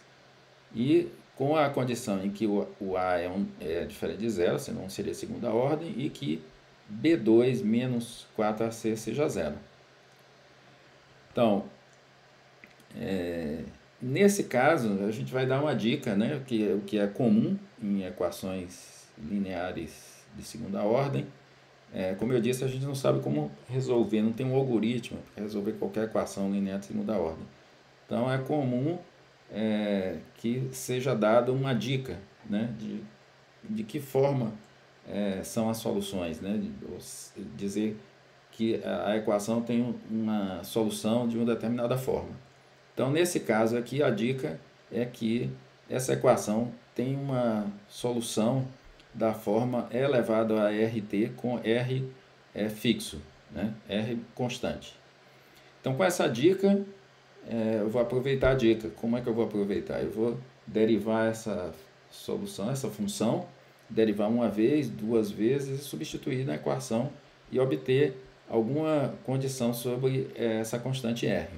e com a condição em que o A é diferente de zero, senão seria segunda ordem, e que B2 menos 4AC seja zero. Então, nesse caso, a gente vai dar uma dica, né, o que é comum em equações lineares de segunda ordem. Como eu disse, a gente não sabe como resolver, não tem um algoritmo para resolver qualquer equação linear de segunda ordem. Então, é comum que seja dada uma dica, né, de que forma são as soluções, né, dizer que a equação tem uma solução de uma determinada forma. Então, nesse caso aqui, a dica é que essa equação tem uma solução da forma e elevado a RT com R fixo, né, R constante. Então, com essa dica, eu vou aproveitar a dica. Como é que eu vou aproveitar? Eu vou derivar essa solução, essa função, derivar uma vez, duas vezes e substituir na equação e obter alguma condição sobre essa constante R.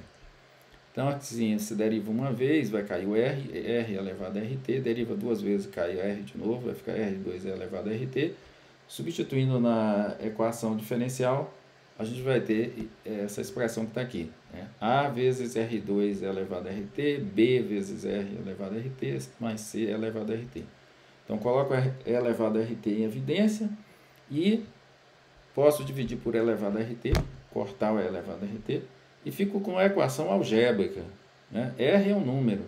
Então, assim, se deriva uma vez, vai cair o R, R elevado a RT, deriva duas vezes, cai o R de novo, vai ficar R2 elevado a RT. Substituindo na equação diferencial, a gente vai ter essa expressão que está aqui, né? A vezes R2 elevado a RT, B vezes R elevado a RT, mais C elevado a RT. Então, coloco E elevado a RT em evidência e posso dividir por E elevado a RT, cortar o E elevado a RT, e fico com a equação algébrica, né? R é um número,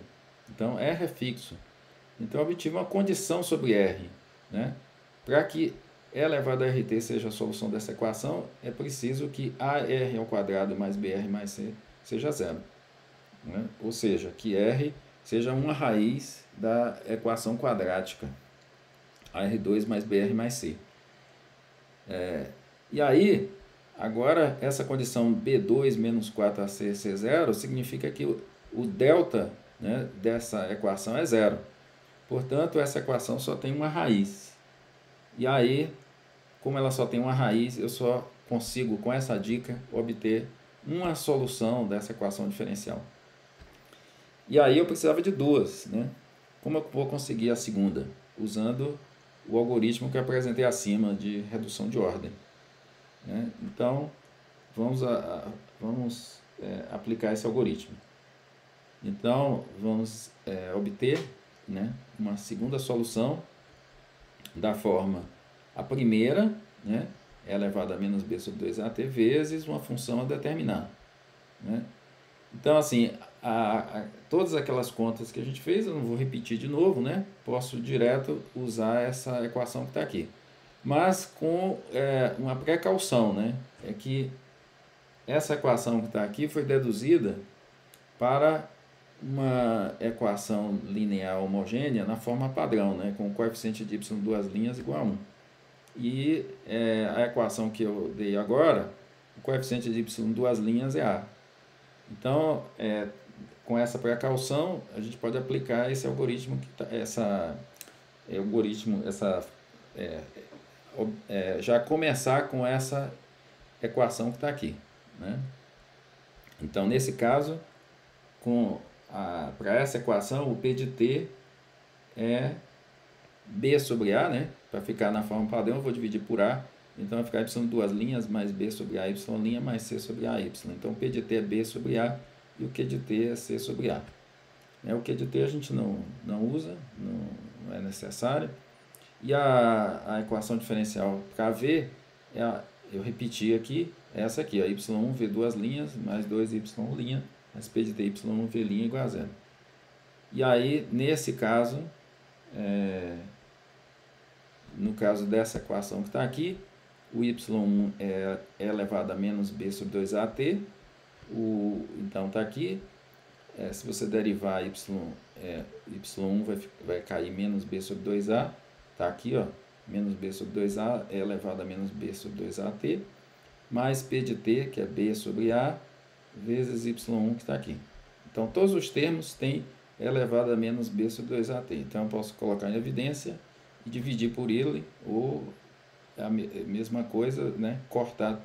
então R é fixo. Então, eu obtive uma condição sobre R, né? Para que E elevado a RT seja a solução dessa equação, é preciso que AR ao quadrado mais BR mais C seja zero, né? Ou seja, que R seja uma raiz da equação quadrática, AR2 mais BR mais C. E aí, agora, essa condição B2 menos 4AC ser zero significa que o delta, né, dessa equação é zero. Portanto, essa equação só tem uma raiz. E aí, como ela só tem uma raiz, eu só consigo, com essa dica, obter uma solução dessa equação diferencial. E aí eu precisava de duas, né? Como eu vou conseguir a segunda? Usando o algoritmo que eu apresentei acima de redução de ordem, né? Então, vamos aplicar esse algoritmo. Então, vamos obter, né, uma segunda solução da forma a primeira, né, é elevado a menos b sobre 2at vezes uma função a determinar, né? Então, assim, todas aquelas contas que a gente fez, eu não vou repetir de novo, né? Posso direto usar essa equação que está aqui. Mas com uma precaução, né? É que essa equação que está aqui foi deduzida para uma equação linear homogênea na forma padrão, né? Com o coeficiente de y duas linhas igual a 1. E a equação que eu dei agora, o coeficiente de y duas linhas é A. Então, com essa precaução, a gente pode aplicar esse algoritmo, já começar com essa equação que está aqui, né? Então, nesse caso, para essa equação, o P de T é B sobre A, né? Para ficar na forma padrão, eu vou dividir por A. Então, vai ficar y duas linhas mais B sobre A, y' mais C sobre AY. Então, o P de T é B sobre A e o Q de T é C sobre A. O Q de T a gente não usa, não é necessário. E a equação diferencial para V, eu repeti aqui, essa aqui, ó, y1 V duas linhas, mais 2y', mais p de t y1 V' igual a zero. E aí, nesse caso, no caso dessa equação que está aqui, o y1 é elevado a menos b sobre 2at, então está aqui, se você derivar y1 vai cair menos b sobre 2a, está aqui, ó, menos b sobre 2a é elevado a menos b sobre 2at, mais p de t, que é b sobre a, vezes y1 que está aqui. Então, todos os termos têm elevado a menos b sobre 2at. Então, eu posso colocar em evidência e dividir por ele, ou a mesma coisa, né, cortar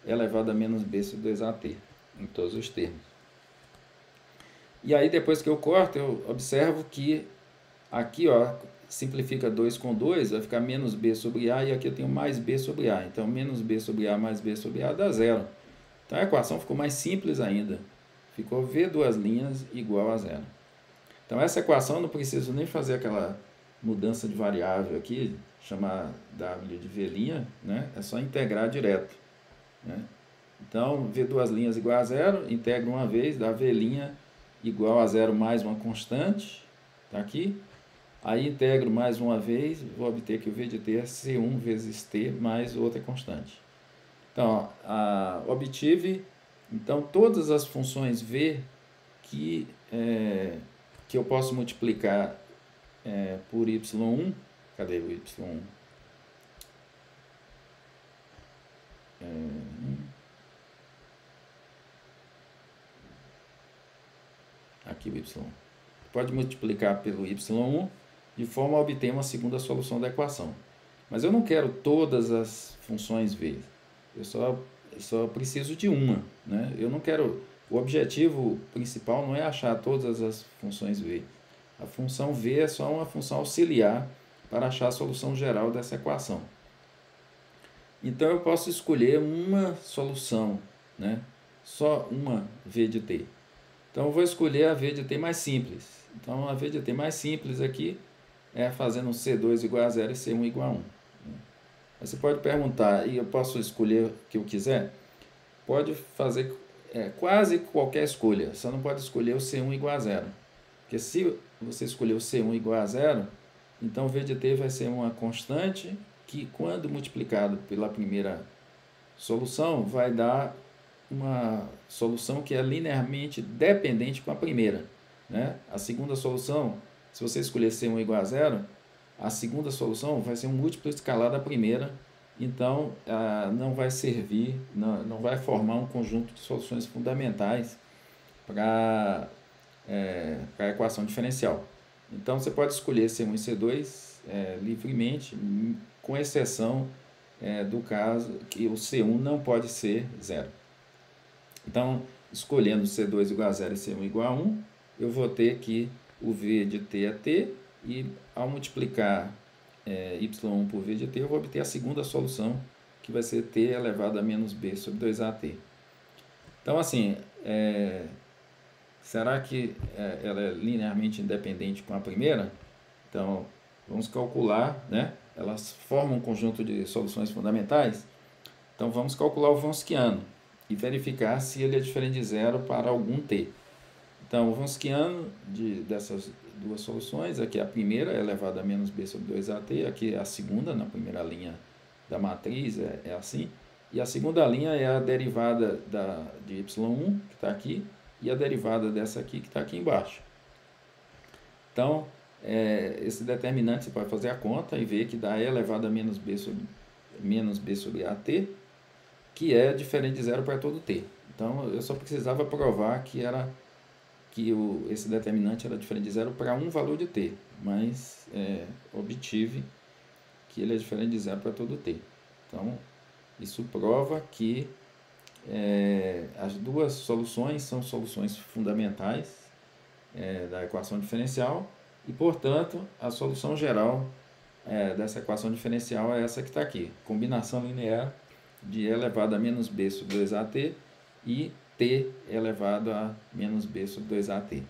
elevado a menos b sobre 2at em todos os termos. E aí, depois que eu corto, eu observo que aqui, ó, simplifica 2 com 2, vai ficar menos b sobre a, e aqui eu tenho mais b sobre a. Então, menos b sobre a mais b sobre a dá zero. Então, a equação ficou mais simples ainda. Ficou V duas linhas igual a zero. Então, essa equação eu não preciso nem fazer aquela mudança de variável aqui, chamar W de V', né? É só integrar direto, né? Então, V duas linhas igual a zero, integro uma vez, dá V' igual a zero mais uma constante, tá aqui. Aí integro mais uma vez, vou obter que o V de t é C1 vezes t mais outra constante. Então, obtive, então, todas as funções V que eu posso multiplicar por y1, cadê o y1? Aqui o y1. Pode multiplicar pelo y1 de forma a obter uma segunda solução da equação. Mas eu não quero todas as funções V. Eu só preciso de uma, né? Eu não quero... O objetivo principal não é achar todas as funções V. A função V é só uma função auxiliar para achar a solução geral dessa equação. Então, eu posso escolher uma solução, né? Só uma V de t. Então, eu vou escolher a V de t mais simples. Então, a V de t mais simples aqui é fazendo C2 igual a 0 e C1 igual a 1. Você pode perguntar, e eu posso escolher o que eu quiser? Pode fazer quase qualquer escolha, só não pode escolher o C1 igual a 0. Porque se você escolher o C1 igual a 0, então o V de t vai ser uma constante que, quando multiplicado pela primeira solução, vai dar uma solução que é linearmente dependente com a primeira, né? A segunda solução, se você escolher C1 igual a 0, a segunda solução vai ser um múltiplo escalar da primeira, então não vai servir, não vai formar um conjunto de soluções fundamentais para a equação diferencial. Então, você pode escolher C1 e C2 livremente, com exceção do caso que o C1 não pode ser 0. Então, escolhendo C2 igual a 0 e C1 igual a 1, eu vou ter que o V de t é t, e ao multiplicar y1 por V de t, eu vou obter a segunda solução, que vai ser t elevado a menos b sobre 2at. Então, assim, será que ela é linearmente independente com a primeira? Então, vamos calcular, né? Elas formam um conjunto de soluções fundamentais. Então, vamos calcular o Wronskiano e verificar se ele é diferente de zero para algum t. Então, o Wronskiano dessas duas soluções, aqui a primeira é elevado a menos b sobre 2at, aqui é a segunda, na primeira linha da matriz é assim, e a segunda linha é a derivada de y1, que está aqui, e a derivada dessa aqui, que está aqui embaixo. Então, esse determinante você pode fazer a conta e ver que dá e elevado a menos b sobre at, que é diferente de zero para todo t. Então, eu só precisava provar que esse determinante era diferente de zero para um valor de t, mas obtive que ele é diferente de zero para todo t. Então, isso prova que as duas soluções são soluções fundamentais da equação diferencial e, portanto, a solução geral dessa equação diferencial é essa que está aqui, combinação linear de e elevado a menos b sobre 2at e t elevado a menos b sobre 2at.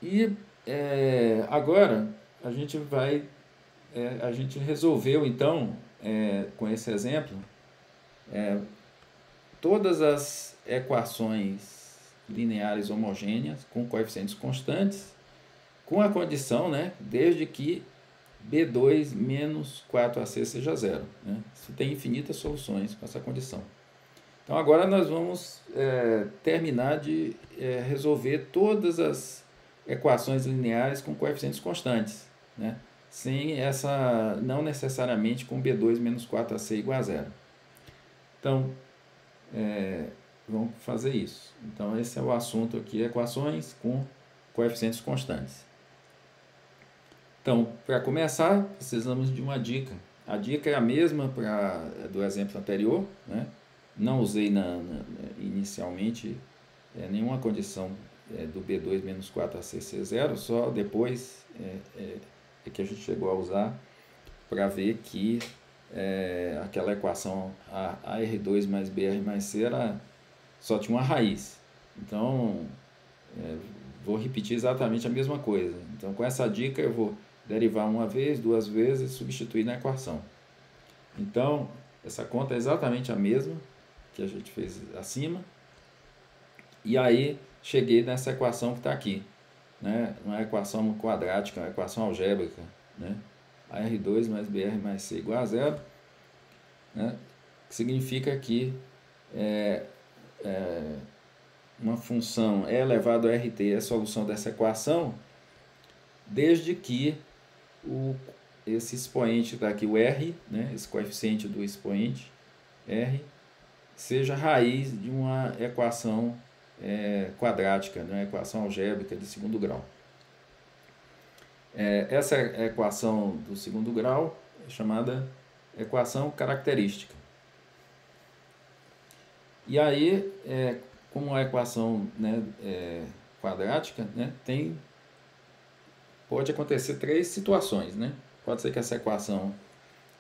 E agora a gente resolveu então, com esse exemplo, todas as equações lineares homogêneas com coeficientes constantes, com a condição, né, desde que B2 menos 4AC seja zero. Né? Isso tem infinitas soluções com essa condição. Então agora nós vamos terminar de resolver todas as equações lineares com coeficientes constantes, né? Sem essa, não necessariamente com B2 menos 4AC igual a zero. Então, vamos fazer isso. Então esse é o assunto aqui, equações com coeficientes constantes. Então, para começar, precisamos de uma dica. A dica é a mesma do exemplo anterior, né? Não usei inicialmente nenhuma condição do B2 menos 4AC ser zero, só depois é que a gente chegou a usar para ver que aquela equação AR2 mais BR mais C só tinha uma raiz. Então, vou repetir exatamente a mesma coisa. Então, com essa dica eu vou derivar uma vez, duas vezes e substituir na equação. Então, essa conta é exatamente a mesma que a gente fez acima. E aí, cheguei nessa equação que está aqui, né? Uma equação quadrática, uma equação algébrica, né? AR2 mais BR mais C igual a zero, né? Que significa que uma função E elevado a RT é a solução dessa equação, desde que esse expoente daqui, o R, né? Esse coeficiente do expoente R, seja raiz de uma equação quadrática, né? Uma equação algébrica de segundo grau. Essa equação do segundo grau é chamada equação característica. E aí, como a equação, né, quadrática, né, pode acontecer três situações, né? Pode ser que essa equação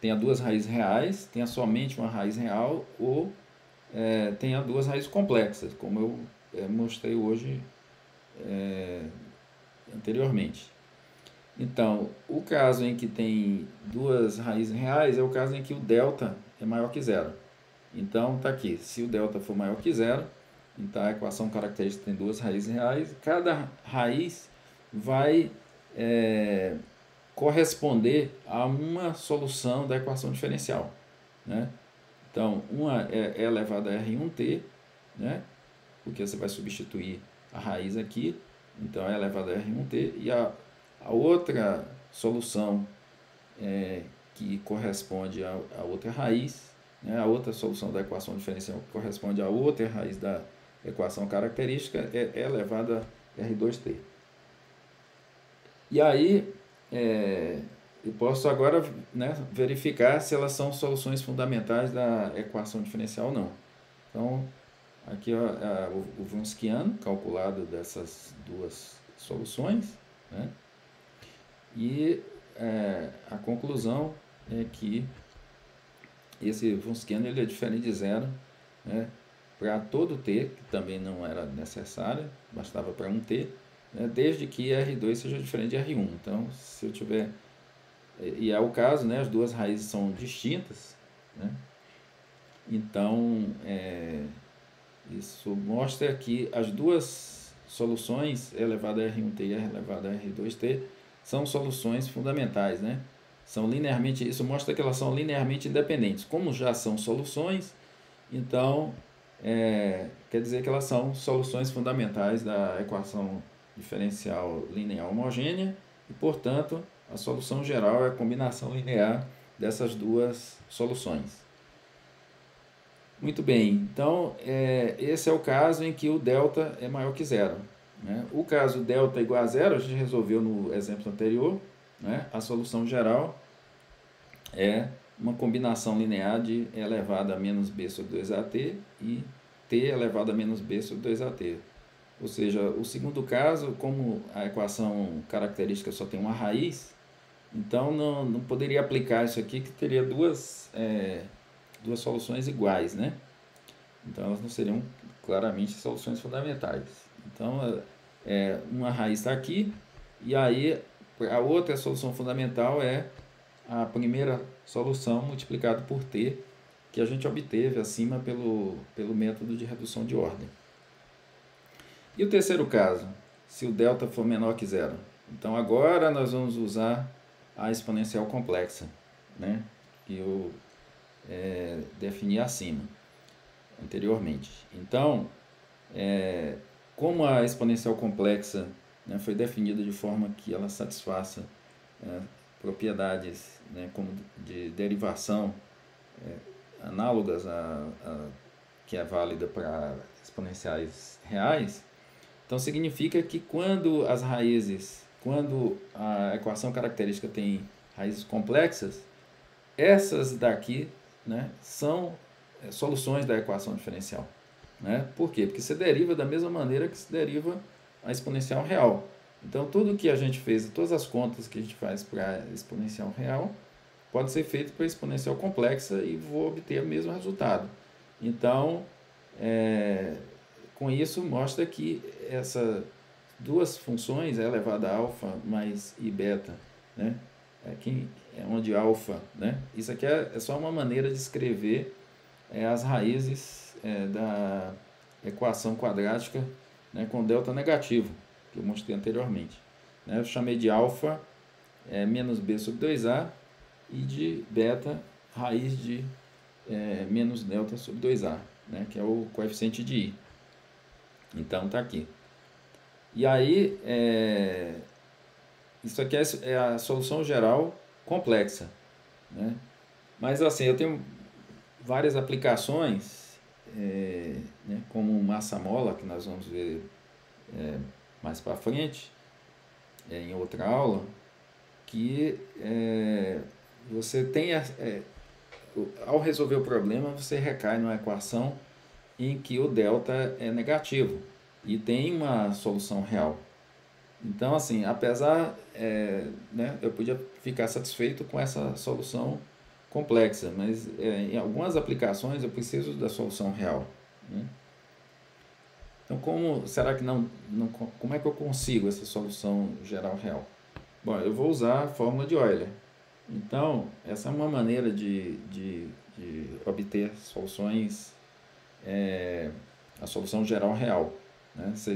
tenha duas raízes reais, tenha somente uma raiz real, ou tenha duas raízes complexas, como eu mostrei hoje anteriormente. Então, o caso em que tem duas raízes reais é o caso em que o delta é maior que zero. Então, está aqui, se o delta for maior que zero, então a equação característica tem duas raízes reais, cada raiz vai corresponder a uma solução da equação diferencial, né? Então, uma é elevado a R1t, né? Porque você vai substituir a raiz aqui, então é elevado a R1t, e a outra solução que corresponde a outra raiz, né? A outra solução da equação diferencial que corresponde a outra raiz da equação característica é elevado a R2t. E aí, eu posso agora, né, verificar se elas são soluções fundamentais da equação diferencial ou não. Então, aqui o Wronskiano, calculado dessas duas soluções, né? E a conclusão é que esse Wronskiano ele é diferente de zero, né, para todo t, que também não era necessário, bastava para um t, né, desde que R2 seja diferente de R1. Então, se eu tiver... E é o caso, né, as duas raízes são distintas, né? Então, isso mostra que as duas soluções, E elevado a R1t e R elevado a R2t, são soluções fundamentais, né? Isso mostra que elas são linearmente independentes. Como já são soluções, então quer dizer que elas são soluções fundamentais da equação diferencial linear homogênea e, portanto, a solução geral é a combinação linear dessas duas soluções. Muito bem, então esse é o caso em que o delta é maior que zero, né? O caso delta igual a zero, a gente resolveu no exemplo anterior, né? A solução geral é uma combinação linear de E elevado a menos b sobre 2at e t elevado a menos b sobre 2at. Ou seja, o segundo caso, como a equação característica só tem uma raiz, então não poderia aplicar isso aqui, que teria duas soluções iguais, né? Então elas não seriam claramente soluções fundamentais. Então uma raiz está aqui, E aí, a outra solução fundamental é a primeira solução multiplicado por t, que a gente obteve acima pelo método de redução de ordem. E o terceiro caso, se o delta for menor que zero. Então agora nós vamos usar a exponencial complexa, né, que eu defini acima, anteriormente. Então, como a exponencial complexa, né, foi definida de forma que ela satisfaça propriedades, né, como de derivação análogas que é válida para exponenciais reais, então significa que quando a equação característica tem raízes complexas, essas daqui, né, são soluções da equação diferencial. Né? Por quê? Porque se deriva da mesma maneira que se deriva a exponencial real. Então, tudo que a gente fez, todas as contas que a gente faz para a exponencial real, pode ser feito para a exponencial complexa e vou obter o mesmo resultado. Então, com isso, mostra que essas duas funções, e elevado a alfa mais i beta, né? Onde alfa, né? Isso aqui é só uma maneira de escrever as raízes da equação quadrática, né, com delta negativo, que eu mostrei anteriormente. Né? Eu chamei de alfa menos b sobre 2a e de beta raiz de menos delta sobre 2a, né, que é o coeficiente de i. Então está aqui. E aí, isso aqui é a solução geral complexa. Né? Mas assim, eu tenho várias aplicações, né, como massa-mola, que nós vamos ver mais para frente, em outra aula, que você tem, ao resolver o problema, você recai numa equação em que o delta é negativo e tem uma solução real. Então, assim, apesar, né, eu podia ficar satisfeito com essa solução complexa, mas em algumas aplicações eu preciso da solução real. Né? Então, como é que eu consigo essa solução geral real? Bom, eu vou usar a fórmula de Euler. Então, essa é uma maneira de obter soluções, a solução geral real. Né? Você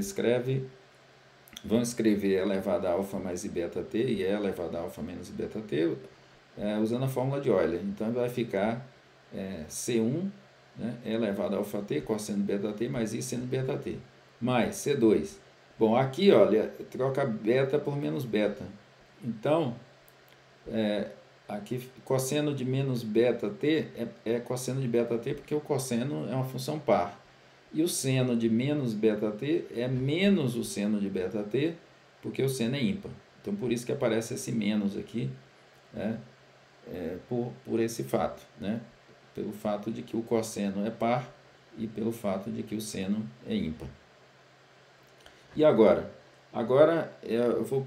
vão escrever e elevado a alfa mais i beta t e e elevado a alfa menos i beta t, usando a fórmula de Euler. Então, vai ficar C1, né, e elevado a alfa t, cosseno beta t, mais i seno beta t, mais C2. Bom, aqui, olha, troca beta por menos beta. Então, aqui cosseno de menos beta t é cosseno de beta t porque o cosseno é uma função par. E o seno de menos beta t é menos o seno de beta t porque o seno é ímpar. Então, por isso que aparece esse menos aqui, né, por esse fato, né? Pelo fato de que o cosseno é par e pelo fato de que o seno é ímpar. E agora? Agora eu vou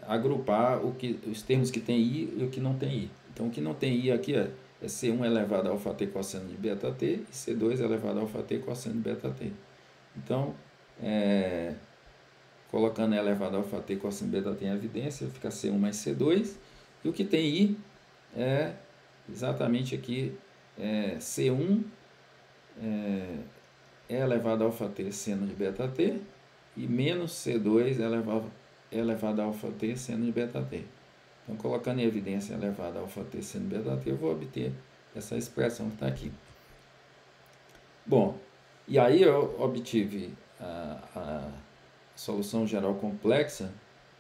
agrupar os termos que tem i e o que não tem i. Então, o que não tem i aqui é C1 elevado a alfa t cosseno de beta t e C2 elevado a alfa t cosseno de beta t. Então, colocando elevado a alfa t cosseno de beta t em evidência, fica C1 mais C2. E o que tem i é exatamente aqui C1 elevado a alfa t seno de beta t e menos C2 elevado a alfa t seno de beta t. Então, colocando em evidência elevado a alfa t seno de beta t, eu vou obter essa expressão que está aqui. Bom, e aí eu obtive a solução geral complexa,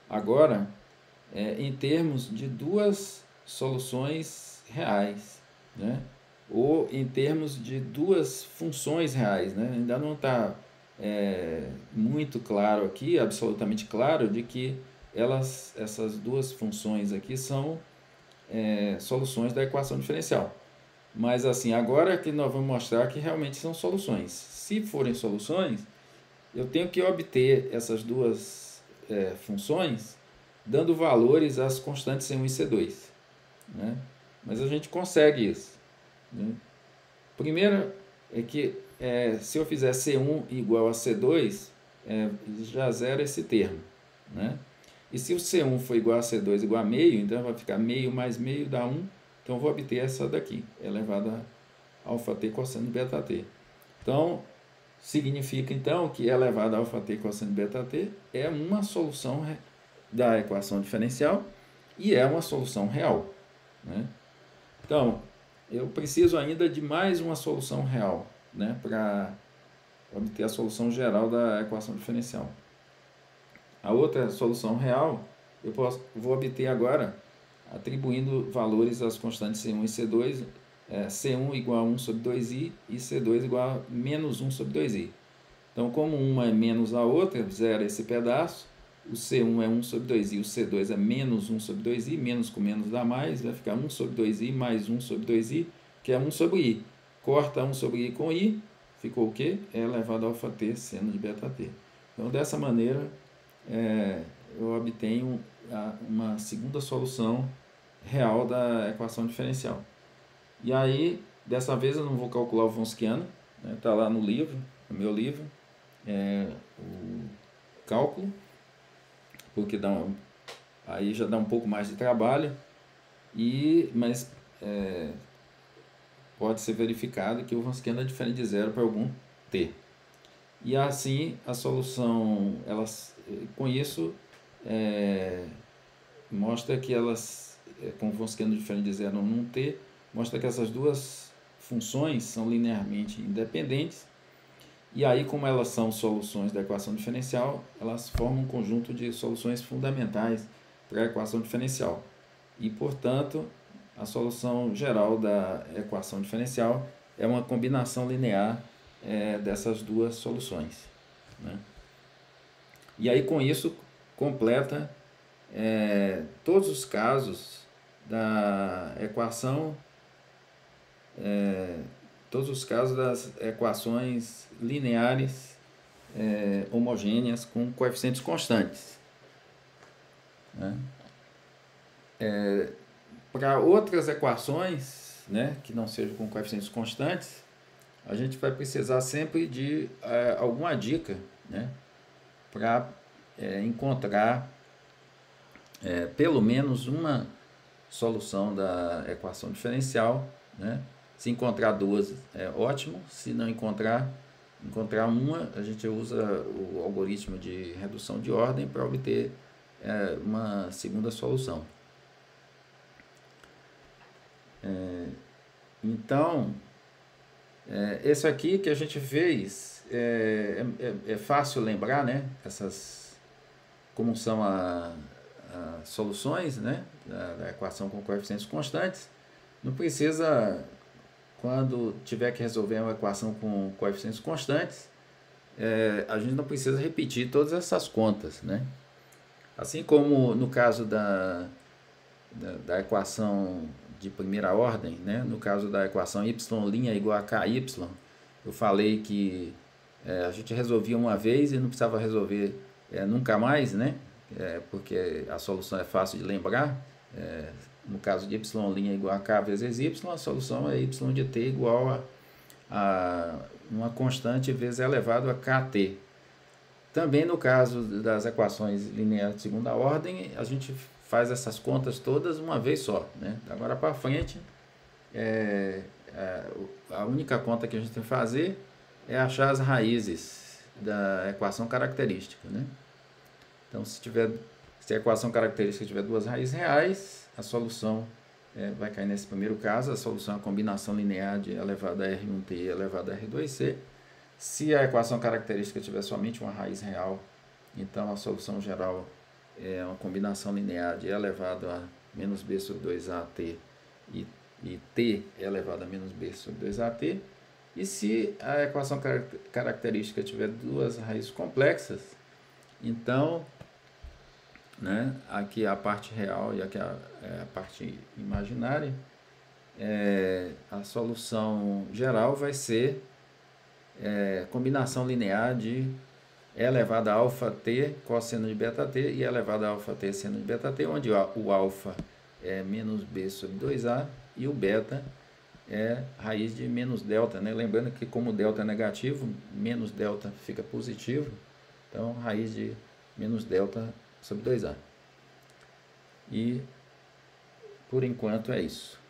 agora, em termos de duas soluções reais, né? Ou em termos de duas funções reais. Né? Ainda não está muito claro aqui, absolutamente claro, de que essas duas funções aqui são soluções da equação diferencial. Mas assim, agora que nós vamos mostrar que realmente são soluções. Se forem soluções, eu tenho que obter essas duas funções dando valores às constantes C1 e C2. Né? Mas a gente consegue isso. Né? Primeiro é que se eu fizer C1 igual a C2, já zera esse termo. Né? E se o C1 for igual a C2 igual a meio, então vai ficar meio mais meio dá 1. Então eu vou obter essa daqui, elevado a alfa t cosseno de beta t. Então, significa então que elevado a alfa t cosseno de beta t é uma solução da equação diferencial e é uma solução real, né? Então, eu preciso ainda de mais uma solução real, né, para obter a solução geral da equação diferencial. A outra solução real vou obter agora atribuindo valores às constantes C1 e C2, C1 igual a 1 sobre 2i e C2 igual a menos 1 sobre 2i. Então, como uma é menos a outra, zero esse pedaço, o C1 é 1 sobre 2i, o C2 é menos 1 sobre 2i, menos com menos dá mais, vai ficar 1 sobre 2i mais 1 sobre 2i, que é 1 sobre i. Corta 1 sobre i com i, ficou o quê? É elevado a alfa t seno de beta t. Então, dessa maneira, eu obtenho uma segunda solução real da equação diferencial. E aí, dessa vez eu não vou calcular o Wronskiano, né? Tá lá no livro, no meu livro, o cálculo, porque aí já dá um pouco mais de trabalho, mas pode ser verificado que o Wronskiano é diferente de zero para algum t. E assim a solução, com isso, mostra que elas, com o Wronskiano diferente de zero num t, mostra que essas duas funções são linearmente independentes. E aí, como elas são soluções da equação diferencial, elas formam um conjunto de soluções fundamentais para a equação diferencial. E, portanto, a solução geral da equação diferencial é uma combinação linear dessas duas soluções, né? E aí, com isso, completa todos os casos da equação, todos os casos das equações lineares homogêneas com coeficientes constantes, né? Para outras equações, né, que não sejam com coeficientes constantes, a gente vai precisar sempre de alguma dica, né, para encontrar pelo menos uma solução da equação diferencial, né? Se encontrar duas é ótimo, se não encontrar uma, a gente usa o algoritmo de redução de ordem para obter uma segunda solução. Então, esse aqui que a gente fez é fácil lembrar, né? Como são as soluções, né, da equação com coeficientes constantes. Não precisa, quando tiver que resolver uma equação com coeficientes constantes, a gente não precisa repetir todas essas contas, né? Assim como no caso da equação de primeira ordem, né? No caso da equação y' igual a ky, eu falei que a gente resolvia uma vez e não precisava resolver nunca mais, né? Porque a solução é fácil de lembrar. No caso de y' igual a k vezes y, a solução é y de t igual a uma constante vezes elevado a kt. Também no caso das equações lineares de segunda ordem, a gente faz essas contas todas uma vez só, né? Agora para frente, a única conta que a gente tem que fazer é achar as raízes da equação característica, né? Então, se a equação característica tiver duas raízes reais, a solução vai cair nesse primeiro caso. A solução é a combinação linear de elevado a R1t e elevado a R2c. Se a equação característica tiver somente uma raiz real, então a solução geral é uma combinação linear de elevado a menos b sobre 2at e t elevado a menos b sobre 2at. E se a equação característica tiver duas raízes complexas, então, né, aqui é a parte real e aqui é a parte imaginária, a solução geral vai ser combinação linear de E elevado a alfa t cosseno de beta t e E elevado a alfa t seno de beta t, onde o alfa é menos b sobre 2a e o beta é raiz de menos delta, né? Lembrando que como delta é negativo, menos delta fica positivo, então raiz de menos delta sobre 2a. E por enquanto é isso.